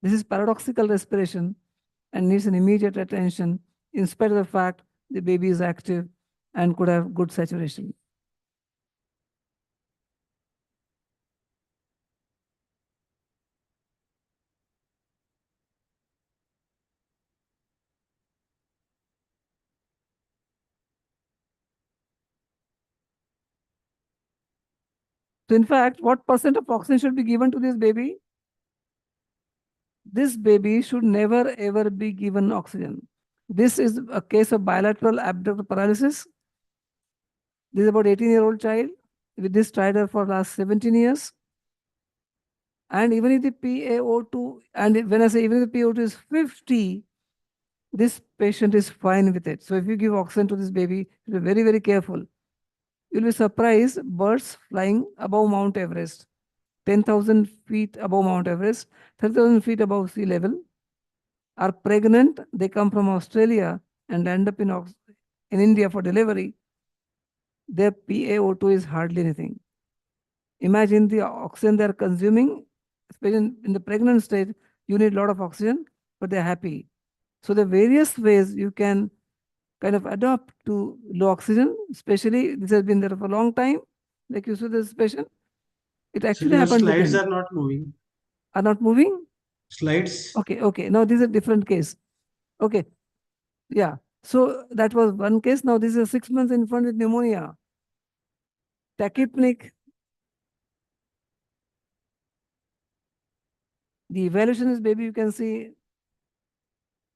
E: This is paradoxical respiration and needs an immediate attention in spite of the fact the baby is active and could have good saturation. So in fact, what percent of oxygen should be given to this baby? This baby should never ever be given oxygen. This is a case of bilateral abdominal paralysis. This is about 18-year-old child with this stridor for last 17 years. And even if the PaO2, and when I say even if the PaO2 is 50, this patient is fine with it. So if you give oxygen to this baby, be very, very careful. You'll be surprised, birds flying above Mount Everest, 10,000 feet above Mount Everest, 30,000 feet above sea level, are pregnant. They come from Australia and end up in India for delivery. Their PaO2 is hardly anything. Imagine the oxygen they're consuming, especially in the pregnant state, you need a lot of oxygen, but they're happy. So the various ways you can kind of adapt to low oxygen, especially this has been there for a long time, like you see this patient. It actually
C: Your
E: happened with
C: slides
E: him.
C: are not moving.
E: Are not moving?
C: Slides.
E: Okay. Now this is a different case. Okay. Yeah. So that was one case. Now this is 6 months infant with pneumonia. Tachypneic. The evaluation is baby, you can see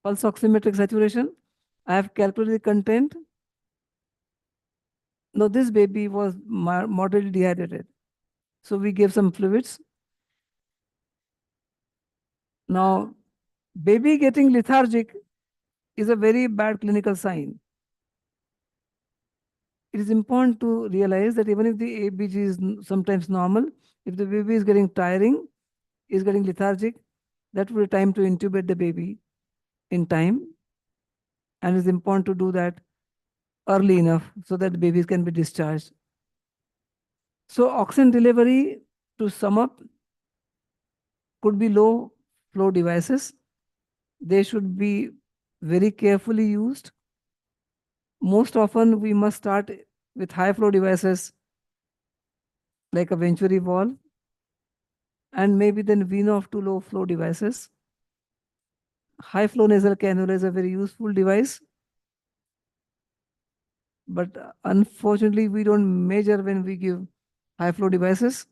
E: pulse oximetric saturation. I have calculated the content. Now this baby was moderately dehydrated. So we gave some fluids. Now, baby getting lethargic is a very bad clinical sign. It is important to realize that even if the ABG is sometimes normal, if the baby is getting tiring, is getting lethargic, that would be time to intubate the baby in time. And it's important to do that early enough so that the babies can be discharged. So oxygen delivery, to sum up, could be low flow devices. They should be very carefully used. Most often we must start with high flow devices like a Venturi valve, and maybe then wean off to low flow devices. High flow nasal cannula is a very useful device, but unfortunately we don't measure when we give high flow devices,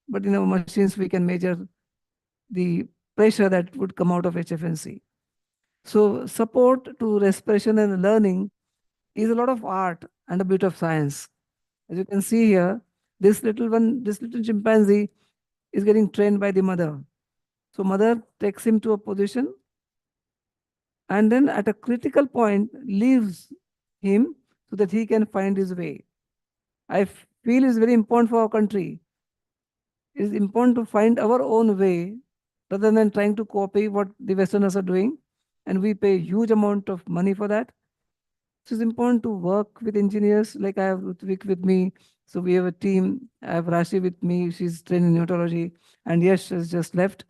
E: but in our machines we can measure the pressure that would come out of HFNC. So support to respiration and learning is a lot of art and a bit of science. As you can see here, this little chimpanzee is getting trained by the mother. So mother takes him to a position and then at a critical point leaves him so that he can find his way. I feel it's very important for our country It is important to find our own way rather than trying to copy what the Westerners are doing. And we pay huge amount of money for that. So it's important to work with engineers like I have Ritvik with me. So we have a team. I have Rashi with me. She's trained in neurology. And Yash has just left.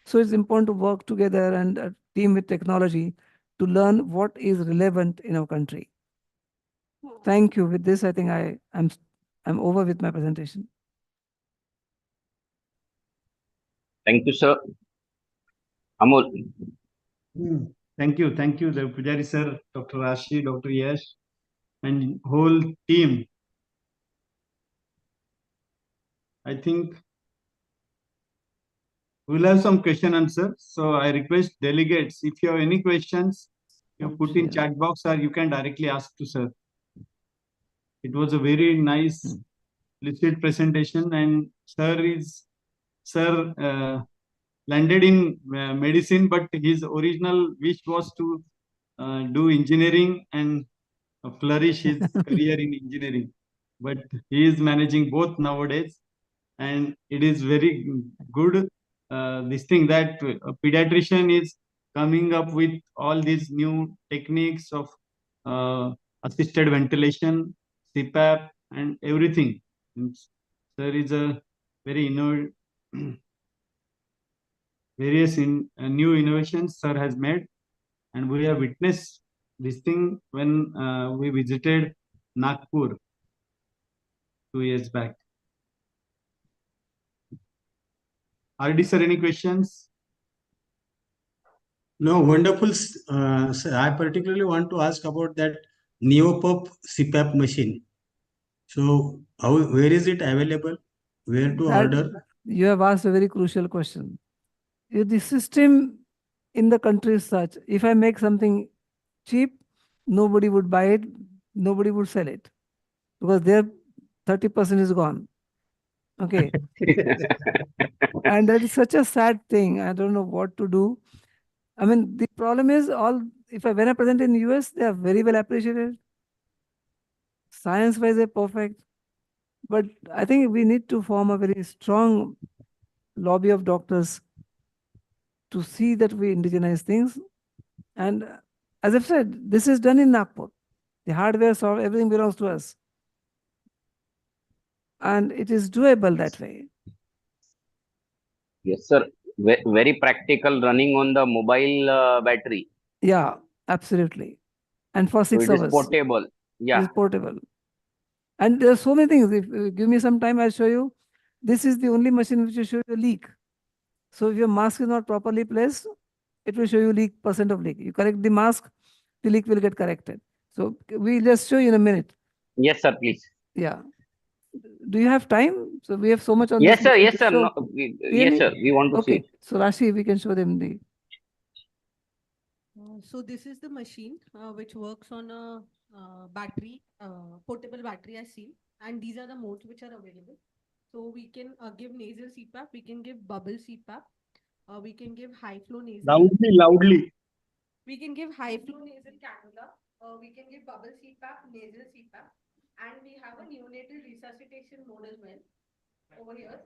E: So it's important to work together and a team with technology to learn what is relevant in our country. Thank you. With this, I think I'm over with my presentation.
B: Thank you, sir. Amol.
A: Thank you, the Pujari sir, Dr. Rashi, Dr. Yash, and whole team. I think we'll have some question answer. So I request delegates, if you have any questions, you put in chat box or you can directly ask to sir. It was a very nice lucid presentation, and sir landed in medicine, but his original wish was to do engineering and flourish his career in engineering. But he is managing both nowadays, and it is very good. This thing that a pediatrician is coming up with all these new techniques of assisted ventilation, CPAP, and everything. And there is a very various new innovations sir has made, and we have witnessed this thing when we visited Nagpur 2 years back. RD sir, any questions?
C: No, wonderful. Sir, I particularly want to ask about that Neopop CPAP machine. So, where is it available? Where to order?
E: You have asked a very crucial question. The system in the country is such, if I make something cheap, nobody would buy it, nobody would sell it because their 30% is gone. Okay. And that is such a sad thing. I don't know what to do. I mean, the problem is when I present in US, they are very well appreciated. Science-wise, they're perfect. But I think we need to form a very strong lobby of doctors to see that we indigenize things. And as I've said, this is done in Nagpur. The hardware, software, everything belongs to us. And it is doable that way.
B: Yes, sir. Very practical, running on the mobile battery.
E: Yeah, absolutely. And for 6
B: so it
E: hours.
B: is portable. Yeah.
E: It is portable. And there are so many things. If you give me some time, I'll show you. This is the only machine which will show you a leak. So if your mask is not properly placed, it will show you percent of leak. You correct the mask, the leak will get corrected. So we'll just show you in a minute.
B: Yes, sir, please.
E: Yeah. Do you have time? So we have so much on
B: Yes,
E: this.
B: sir. Yes, sir.
E: No,
B: yes, sir. We want to see.
E: Okay. So Rashi, we can show them the.
F: So this is the machine which works on a battery, portable battery as seen. And these are the modes which are available. So we can give nasal CPAP, we can give bubble CPAP, we can give high flow nasal.
A: Loudly.
F: We can give high flow nasal cannula, we can give bubble CPAP, nasal CPAP, and we have a neonatal resuscitation mode as well over here.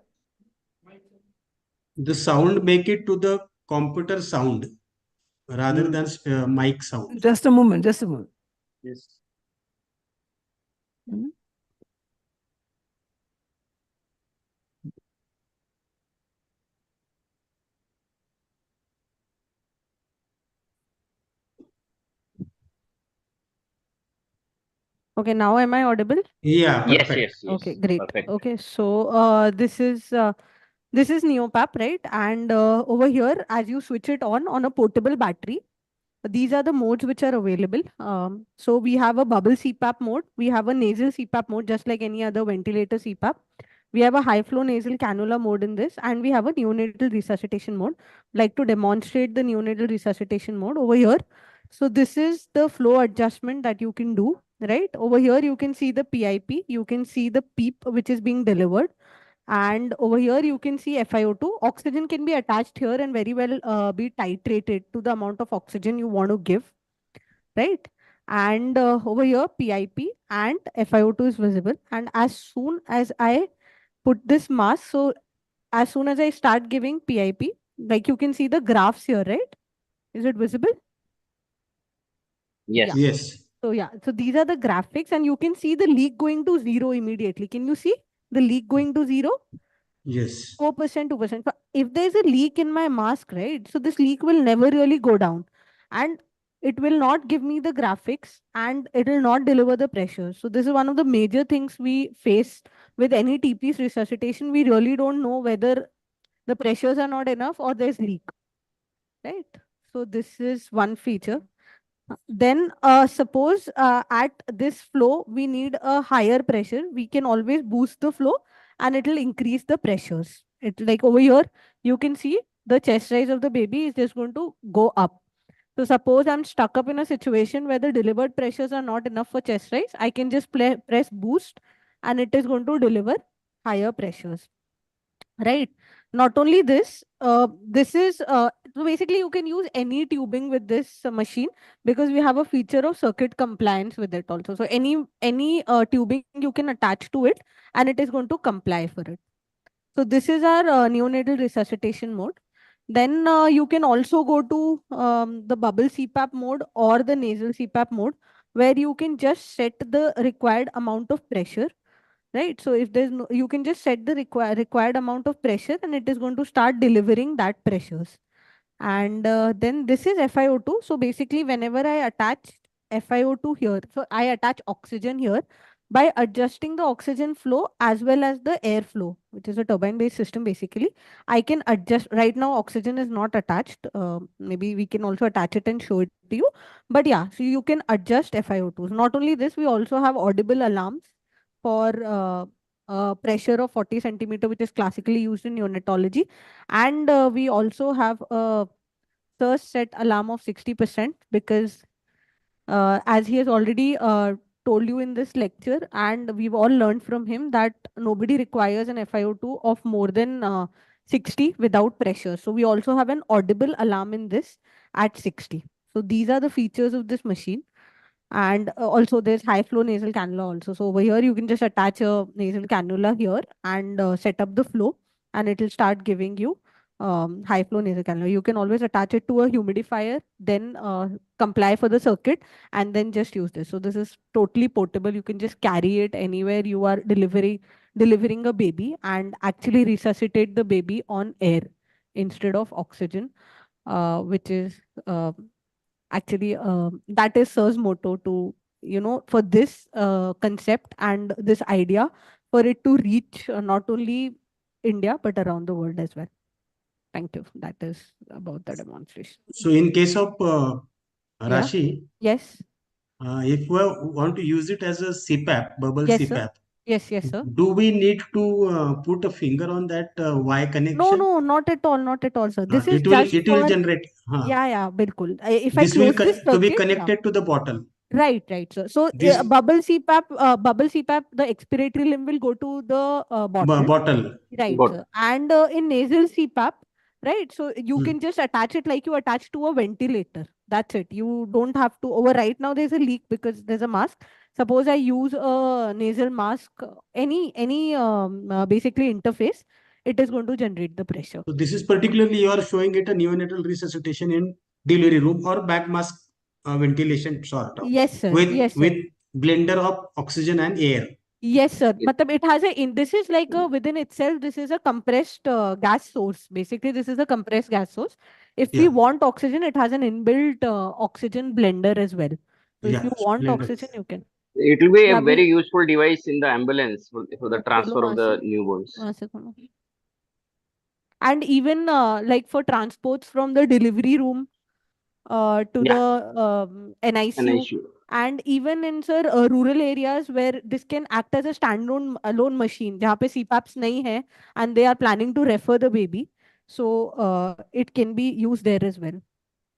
C: The sound make it to the computer sound rather than mic sound.
E: Just a moment.
A: Yes.
F: Okay, now am I audible?
C: Yeah,
B: Yes,
C: perfect.
B: yes, yes.
F: Okay, great.
B: Perfect.
F: Okay, so this is Neopap, right? And over here, as you switch it on a portable battery, these are the modes which are available. So we have a bubble CPAP mode, we have a nasal CPAP mode, just like any other ventilator CPAP. We have a high flow nasal cannula mode in this, and we have a neonatal resuscitation mode. Like to demonstrate the neonatal resuscitation mode over here. So this is the flow adjustment that you can do, right? Over here, you can see the PIP, you can see the PEEP, which is being delivered. And over here, you can see FiO2. Oxygen can be attached here and very well be titrated to the amount of oxygen you want to give, right? And over here, PIP and FiO2 is visible. And as soon as I put this mask, so as soon as I start giving PIP, like you can see the graphs here, right? Is it visible?
B: Yes.
F: Yeah.
C: Yes.
F: So yeah, so these are the graphics and you can see the leak going to zero immediately. Can you see the leak going to zero?
C: Yes.
F: 4%, 2%. So if there's a leak in my mask, right? So this leak will never really go down and it will not give me the graphics and it will not deliver the pressure. So this is one of the major things we face with any TP's resuscitation. We really don't know whether the pressures are not enough or there's leak, right? So this is one feature. Then suppose at this flow, we need a higher pressure. We can always boost the flow and it will increase the pressures. It like over here, you can see the chest rise of the baby is just going to go up. So suppose I'm stuck up in a situation where the delivered pressures are not enough for chest rise, I can just press boost and it is going to deliver higher pressures, right? Not only this, this is so basically you can use any tubing with this machine because we have a feature of circuit compliance with it also. So any tubing you can attach to it and it is going to comply for it. So this is our neonatal resuscitation mode. Then you can also go to the bubble CPAP mode or the nasal CPAP mode where you can just set the required amount of pressure, right? So if there's no, you can just set the required amount of pressure and it is going to start delivering that pressures. And then this is FiO2. So basically whenever I attach FiO2 here, so I attach oxygen here by adjusting the oxygen flow as well as the air flow, which is a turbine based system. Basically I can adjust. Right now oxygen is not attached. Maybe we can also attach it and show it to you, but yeah, so you can adjust FiO2. Not only this, we also have audible alarms for pressure of 40 centimeter, which is classically used in neonatology. And we also have a thirst set alarm of 60% because as he has already told you in this lecture, and we've all learned from him that nobody requires an FiO2 of more than 60 without pressure. So we also have an audible alarm in this at 60. So these are the features of this machine. And also there's high flow nasal cannula also. So over here you can just attach a nasal cannula here and set up the flow and it will start giving you high flow nasal cannula. You can always attach it to a humidifier, then comply for the circuit and then just use this. So this is totally portable. You can just carry it anywhere you are delivering a baby and actually resuscitate the baby on air instead of oxygen, which is actually that is Sir's motto to, for this concept and this idea for it to reach not only India but around the world as well. Thank you. That is about the demonstration.
C: So in case of
F: Yeah.
C: Rashi,
F: Yes.
C: if we want to use it as a CPAP, bubble
F: Yes,
C: CPAP,
F: sir. Yes, yes, sir.
C: do we need to put a finger on that Y
F: No,
C: connection?
F: no, not at all, not at all, sir. This is
C: It will
F: just for
C: generate.
F: yeah, bilkul. If I
C: This will
F: close this
C: to be
F: circuit, yeah.
C: connected to the bottle.
F: Right, right, sir. So
C: This
F: bubble CPAP, the expiratory limb will go to the bottle.
C: bottle.
F: Right,
B: Got
F: sir. And in nasal CPAP, right? So you
C: Hmm.
F: can just attach it like you attach to a ventilator. That's it. You don't have to. Over right now, there's a leak because there's a mask. Suppose I use a nasal mask, any basically interface, it is going to generate the pressure.
C: So this is particularly you are showing it a neonatal resuscitation in delivery room or back mask ventilation sort of
F: Yes, sir.
C: with
F: Yes, sir.
C: with blender of oxygen and air.
F: Yes, sir.
B: Yes.
F: Matlab it has this is like a within itself, this is a compressed gas source. Basically, this is a compressed gas source. If we
C: Yeah.
F: want oxygen, it has an inbuilt oxygen blender as well. So if
C: Yeah.
F: you want
C: Blender.
F: oxygen, you can.
B: It will be
F: Yeah,
B: a very useful device in the ambulance for the transfer of the newborns.
F: And even like for transports from the delivery room to
B: Yeah.
F: the NICU. And even in sir rural areas where this can act as a standalone alone machine, जहाँ पे CPAPs नहीं है and they are planning to refer the baby, so it can be used there as well.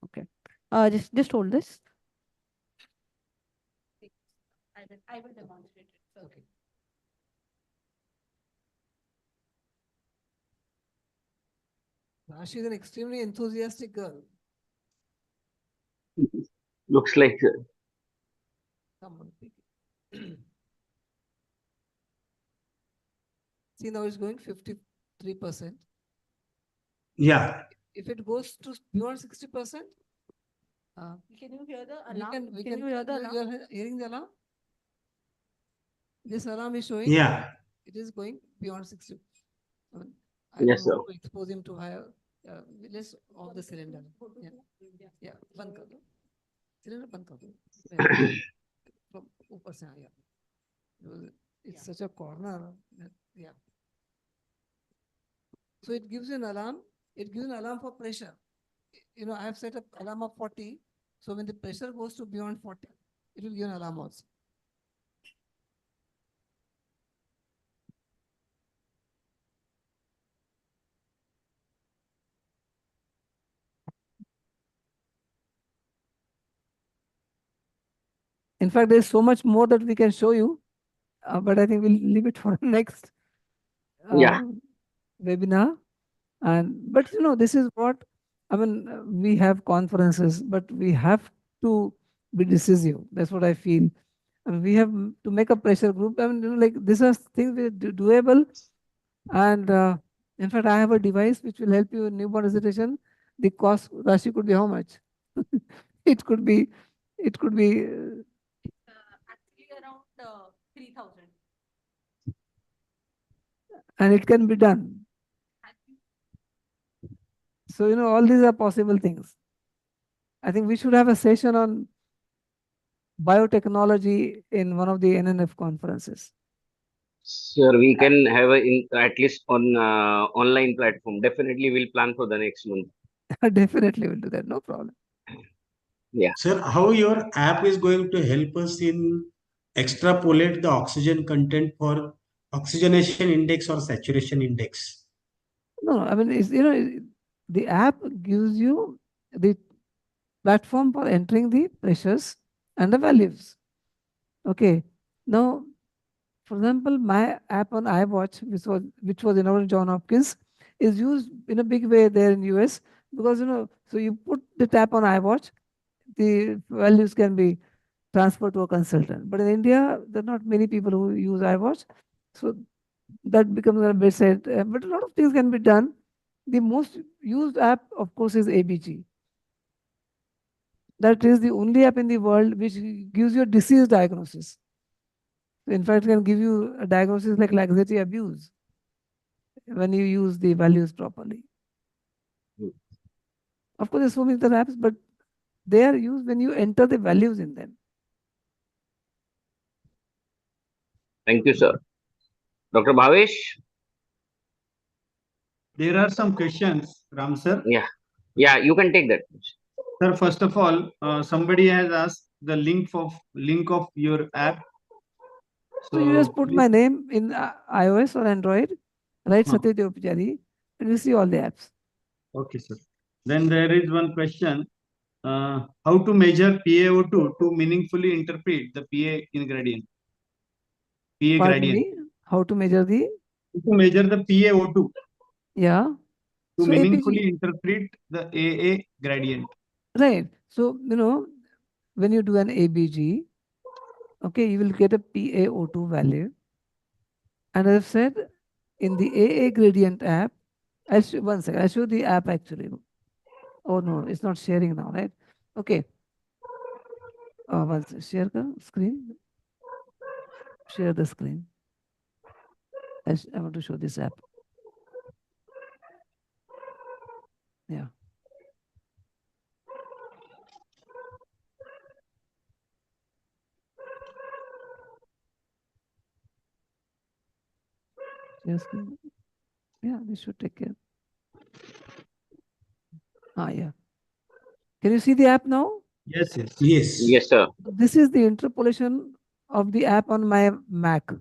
F: Okay, just hold this. I will demonstrate it. Okay.
E: Rashi is an extremely enthusiastic girl.
B: Looks like
E: Come on, see now it's going 50 3%.
C: Yeah.
E: If it goes to beyond 60%,
F: Can you hear the
E: we
F: alarm?
E: can,
F: Can you hear the alarm?
E: you are hearing the alarm? This alarm is showing
C: Yeah.
E: it is going beyond 60. I mean, I
B: Yes,
E: don't want
B: sir.
E: to expose him to higher, less of the cylinder. Yeah, बंद कर दो. Cylinder बंद कर दो. Yeah. From ऊपर से आया. It's such a corner. Yeah. So it gives you an alarm. It gives an alarm for pressure. You know, I have set up alarm of 40. So when the pressure goes to beyond 40, it will give an alarm also. In fact, there's so much more that we can show you, but I think we'll leave it for next
B: Yeah.
E: webinar. But you know, this is what I mean. We have conferences, but we have to be decisive. That's what I feel. I mean, we have to make a pressure group. I mean, you know, like these are things doable. And in fact, I have a device which will help you in newborn resuscitation. The cost Rashi could be how much? it could be, it could be.
F: Actually around 3,000.
E: And it can be done. So, you know, all these are possible things. I think we should have a session on biotechnology in one of the NNF conferences.
B: Sir, we can have at least on online platform. Definitely, we'll plan for the next month.
E: Definitely will do that, no problem.
B: Yeah.
C: Sir, how your app is going to help us in extrapolate the oxygen content for oxygenation index or saturation index?
E: No, I mean, it's, you know, the app gives you the platform for entering the pressures and the values. Okay. Now, for example, my app on iWatch, which was in our John Hopkins, is used in a big way there in US because you know, so you put the tap on iWatch, the values can be transferred to a consultant. But in India, there are not many people who use iWatch, so that becomes a bit sad. But a lot of things can be done. The most used app, of course, is ABG. That is the only app in the world which gives you a disease diagnosis. In fact, it can give you a diagnosis like laxity abuse when you use the values properly. Of course, there's so many other apps, but they are used when you enter the values in them.
B: Thank you, sir. Dr. Bhavesh?
A: There are some questions, Ram sir.
B: Yeah. Yeah, you can take that.
A: Sir, first of all, somebody has asked the link of your app.
E: So you just put my
A: please-
E: name in iOS or Android, write
A: Huh.
E: Satya Deopujari, and you see all the apps.
A: Okay, sir. Then there is one question. How to measure PaO2 to meaningfully interpret the PA ingredient? PA
E: Pardon
A: gradient.
E: me, how to measure the,
A: To measure the PaO2
E: yeah.
A: to
E: So
A: meaningfully
E: APG,
A: interpret the AA gradient.
E: right. So, you know, when you do an ABG, okay, you will get a PaO2 value. And as I've said, in the AA gradient app, one second, I'll show the app actually. Oh no, it's not sharing now, right? Okay. Share the screen. Share the screen. I want to show this app. Yeah. Share screen. Yeah, this should take care. Yeah. Can you see the app now?
A: Yes, yes.
C: Yes.
B: Yes, sir.
E: This is the interpolation of the app on my Mac.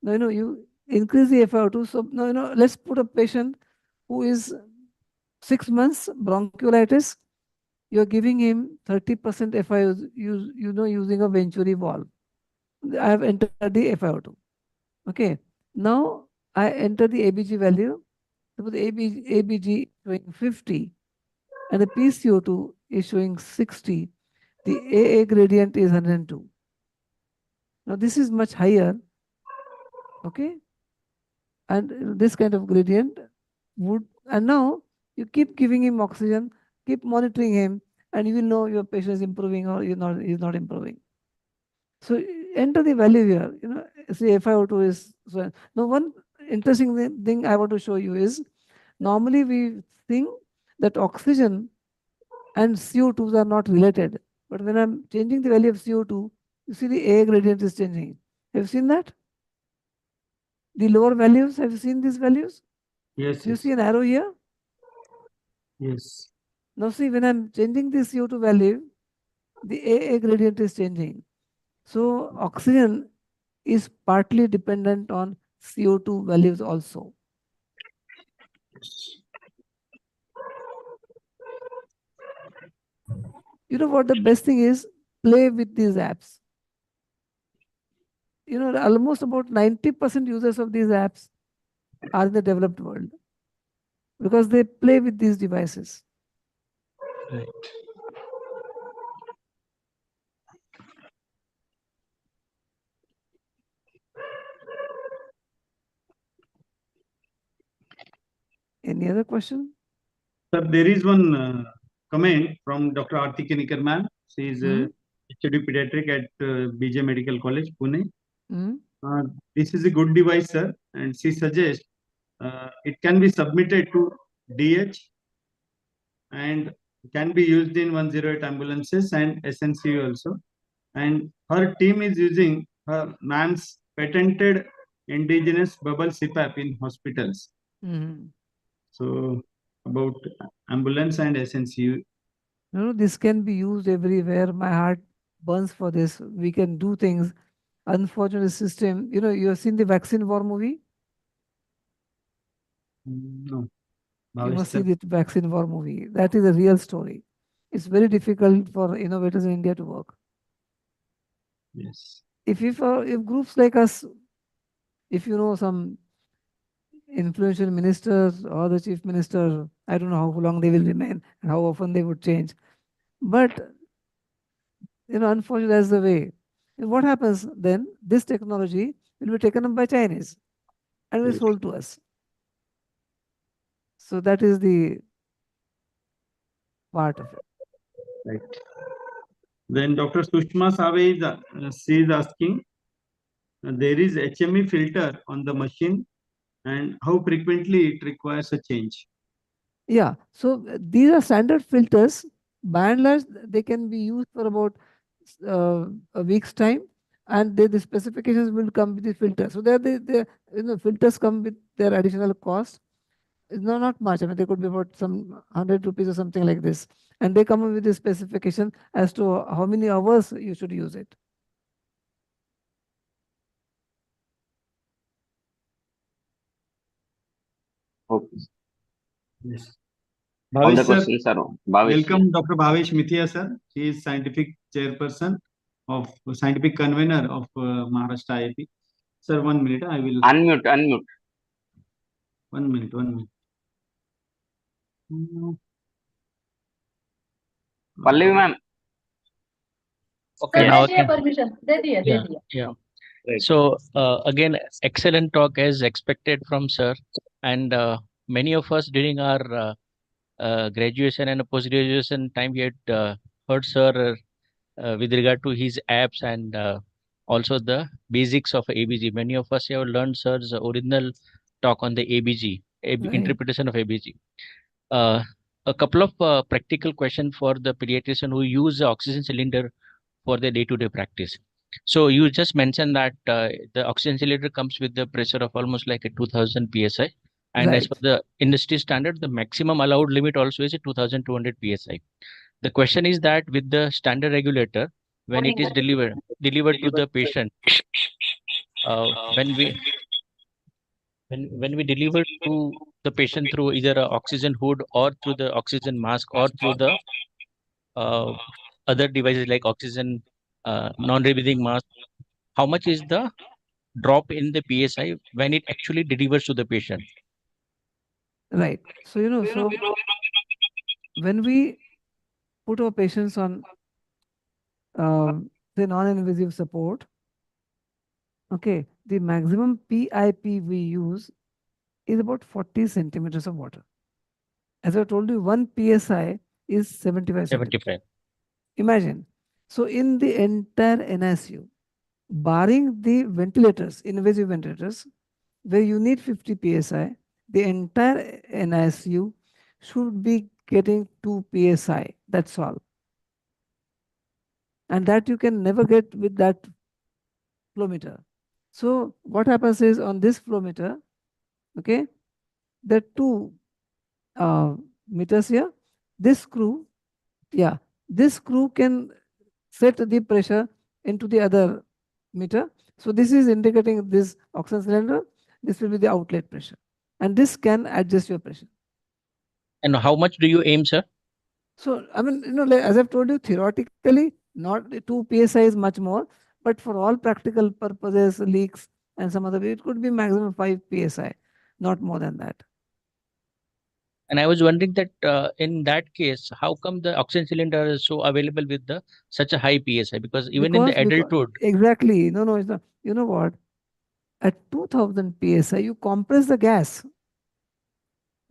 E: Now, you know, you increase the FiO2. So, now, you know, let's put a patient who is 6 months bronchiolitis. You're giving him 30% FiO2, you know, using a Venturi valve. I have entered the FiO2. Okay. Now, I enter the ABG value. Suppose ABG showing 50 and the PCO2 is showing 60. The AA gradient is 102. Now, this is much higher. Okay. And this kind of gradient And now you keep giving him oxygen, keep monitoring him, and you will know your patient is improving or is not improving. So enter the value here. See FiO2 is so. Now one interesting thing I want to show you is normally we think that oxygen and CO2s are not related. But when I'm changing the value of CO2, you see the A gradient is changing. Have you seen that? The lower values, have you seen these values?
A: Yes,
E: You
A: yes,
E: see an arrow here?
A: yes.
E: Now see, when I'm changing the CO2 value, the A gradient is changing. So oxygen is partly dependent on CO2 values also. You know what the best thing is? Play with these apps. Almost about 90% users of these apps are in the developed world because they play with these devices.
A: Right.
E: Any other question?
A: Sir, there is one comment from Dr. Aarti Kenikar ma'am. She is HOD pediatric at BJ Medical College, Pune. This is a good device, sir, and she suggests it can be submitted to DH and can be used in 108 ambulances and SNCU also. And her team is using her ma'am's patented indigenous bubble CPAP in hospitals. So about ambulance and SNCU.
E: This can be used everywhere. My heart burns for this. We can do things. Unfortunately, system. You have seen the vaccine war movie.
A: No.
E: You must see
A: sir.
E: the vaccine war movie. That is a real story. It's very difficult for innovators in India to work.
A: Yes.
E: If groups like us, if you know some influential ministers or the chief minister, I don't know how long they will remain and how often they would change. But unfortunately, that's the way. And what happens then? This technology will be taken up by Chinese and will be sold to us. So that is the part of it.
A: Right. Then Dr. Sushma Save is, she is asking, there is HME filter on the machine and how frequently it requires a change.
E: Yeah. So these are standard filters. By and large, they can be used for about a week's time, and the specifications will come with the filter. So the filters come with their additional cost. No, not much. I mean, they could be about some 100 rupees or something like this, and they come up with the specification as to how many hours you should use it.
B: Okay.
A: Yes.
B: All the
A: Bhavesh sir,
B: questions are on. Bhavesh.
A: welcome Dr. Bhavesh Mithia sir. He is scientific chairperson of scientific convener of Maharashtra IIP. Sir, 1 minute. I will.
B: Unmute.
A: 1 minute.
B: Pallavi ma'am.
G: Okay,
H: now
G: okay.
H: permission.
G: Yeah.
B: Right.
G: So again, excellent talk as expected from sir, and many of us during our graduation and post-graduation time, we had heard sir with regard to his apps and also the basics of ABG. Many of us have learned sir's original talk on the ABG,
E: Right.
G: interpretation of ABG. A couple of practical questions for the pediatrician who use the oxygen cylinder for their day-to-day practice. So you just mentioned that the oxygen cylinder comes with the pressure of almost like a 2000 psi, and as per
E: Right.
G: the industry standard, the maximum allowed limit also is a 2200 psi. The question is that with the standard regulator, when it is delivered to the patient, when we deliver to the patient through either a oxygen hood or through the oxygen mask or through the uh, other devices like oxygen non-rebreathing mask, how much is the drop in the psi when it actually delivers to the patient?
E: Right. So so when we put our patients on the non-invasive support, okay, the maximum PIP we use is about 40 centimeters of water. As I told you, 1 psi is 75 centimeters.
G: 75.
E: Imagine. So in the entire NICU, barring the ventilators, invasive ventilators, where you need 50 psi, the entire NICU should be getting 2 psi. That's all. And that you can never get with that flow meter. So what happens is on this flow meter, okay, there are two meters here. This screw, this screw can set the pressure into the other meter. So this is indicating this oxygen cylinder. This will be the outlet pressure. And this can adjust your pressure.
G: And how much do you aim, sir?
E: So, I mean, like, as I've told you, theoretically, not 2 psi is much more, but for all practical purposes, leaks and some other, it could be maximum 5 psi, not more than that.
G: And I was wondering that in that case, how come the oxygen cylinder is so available with the such a high PSI? Because even in the adulthood,
E: exactly. No, it's not. You know what? At 2000 psi, you compress the gas.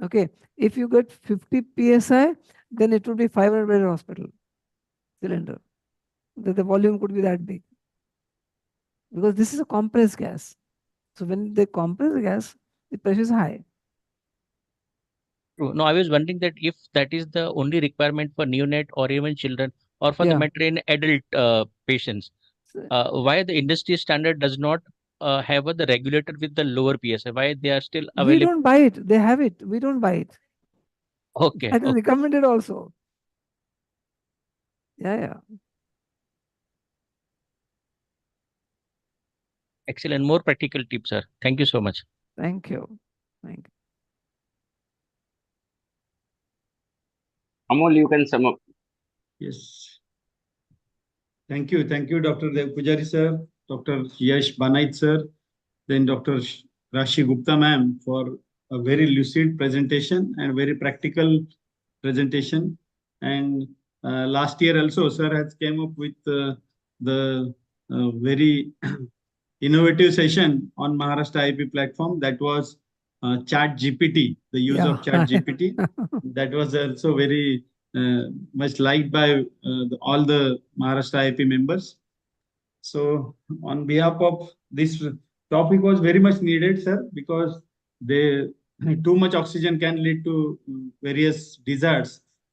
E: Okay. If you get 50 psi, then it would be 500-bed hospital cylinder. The volume could be that big. Because this is a compressed gas. So when they compress the gas, the pressure is high.
G: no, I was wondering that if that is the only requirement for neonate or even children, or for the
E: Yeah.
G: matter in adult patients, why the industry standard does not have the regulator with the lower PSI? Why they are still
E: We
G: available?
E: don't buy it. They have it. We don't buy it.
G: Okay.
E: That is
G: Okay.
E: recommended also. Yeah.
G: Excellent. More practical tips, sir. Thank you so much.
E: Thank you. Thank you.
B: Amol, you can sum up.
A: Yes. Thank you, Dr. Dev Pujari sir, Dr. Yash Banait sir, then Dr. Rashi Gupta ma'am for a very lucid presentation and very practical presentation. And last year also, sir has came up with the very innovative session on Maharashtra IP platform. That was Chat GPT, the use of Chat GPT. That was also very much liked by all the Maharashtra IP members. So on behalf of this topic was very much needed, sir, because they too much oxygen can lead to various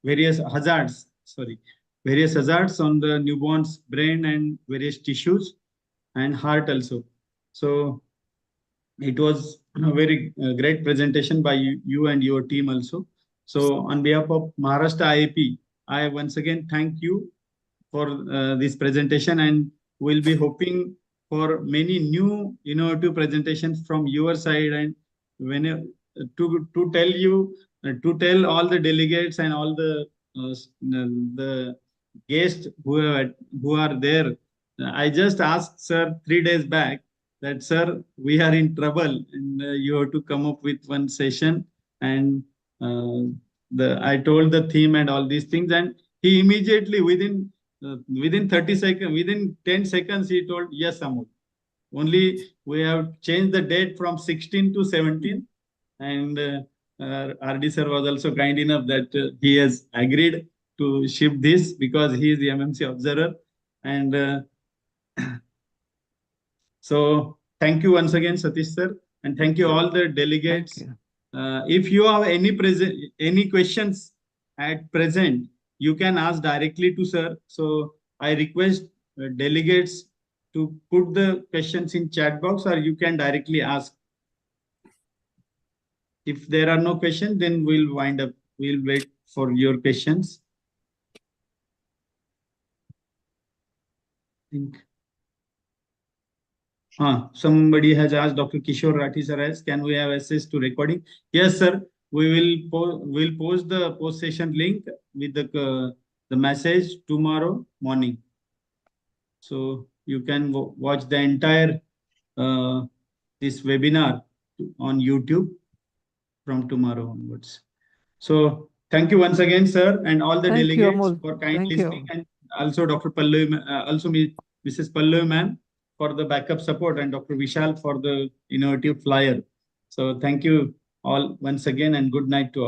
A: various hazards on the newborn's brain and various tissues and heart also. So it was a very great presentation by you and your team also. So on behalf of Maharashtra IIP, I once again thank you for this presentation, and we'll be hoping for many new innovative presentations from your side, and when to tell you to tell all the delegates and all the guests who are there. I just asked sir 3 days back that sir, we are in trouble and you have to come up with one session, and I told the theme and all these things, and he immediately within 30 seconds, within 10 seconds, he told, yes, Amol. Only we have changed the date from 16 to 17. And RD sir was also kind enough that he has agreed to shift this because he is the MMC observer. And so thank you once again, Satish sir. And thank you all the delegates. If you have any questions at present, you can ask directly to sir. So I request delegates to put the questions in chat box, or you can directly ask. If there are no questions, then we'll wind up. We'll wait for your questions. I think. Somebody has asked, Dr. Kishore Rathi sir has, can we have access to recording? Yes, sir. We will post the post session link with the message tomorrow morning. So you can watch the entire this webinar on YouTube from tomorrow onwards. So thank you once again, sir, and all the delegates for kind listening, and also Dr. Pallavi, also Mrs. Pallavi ma'am for the backup support, and Dr. Vishal for the innovative flyer. So thank you all once again, and good night to all.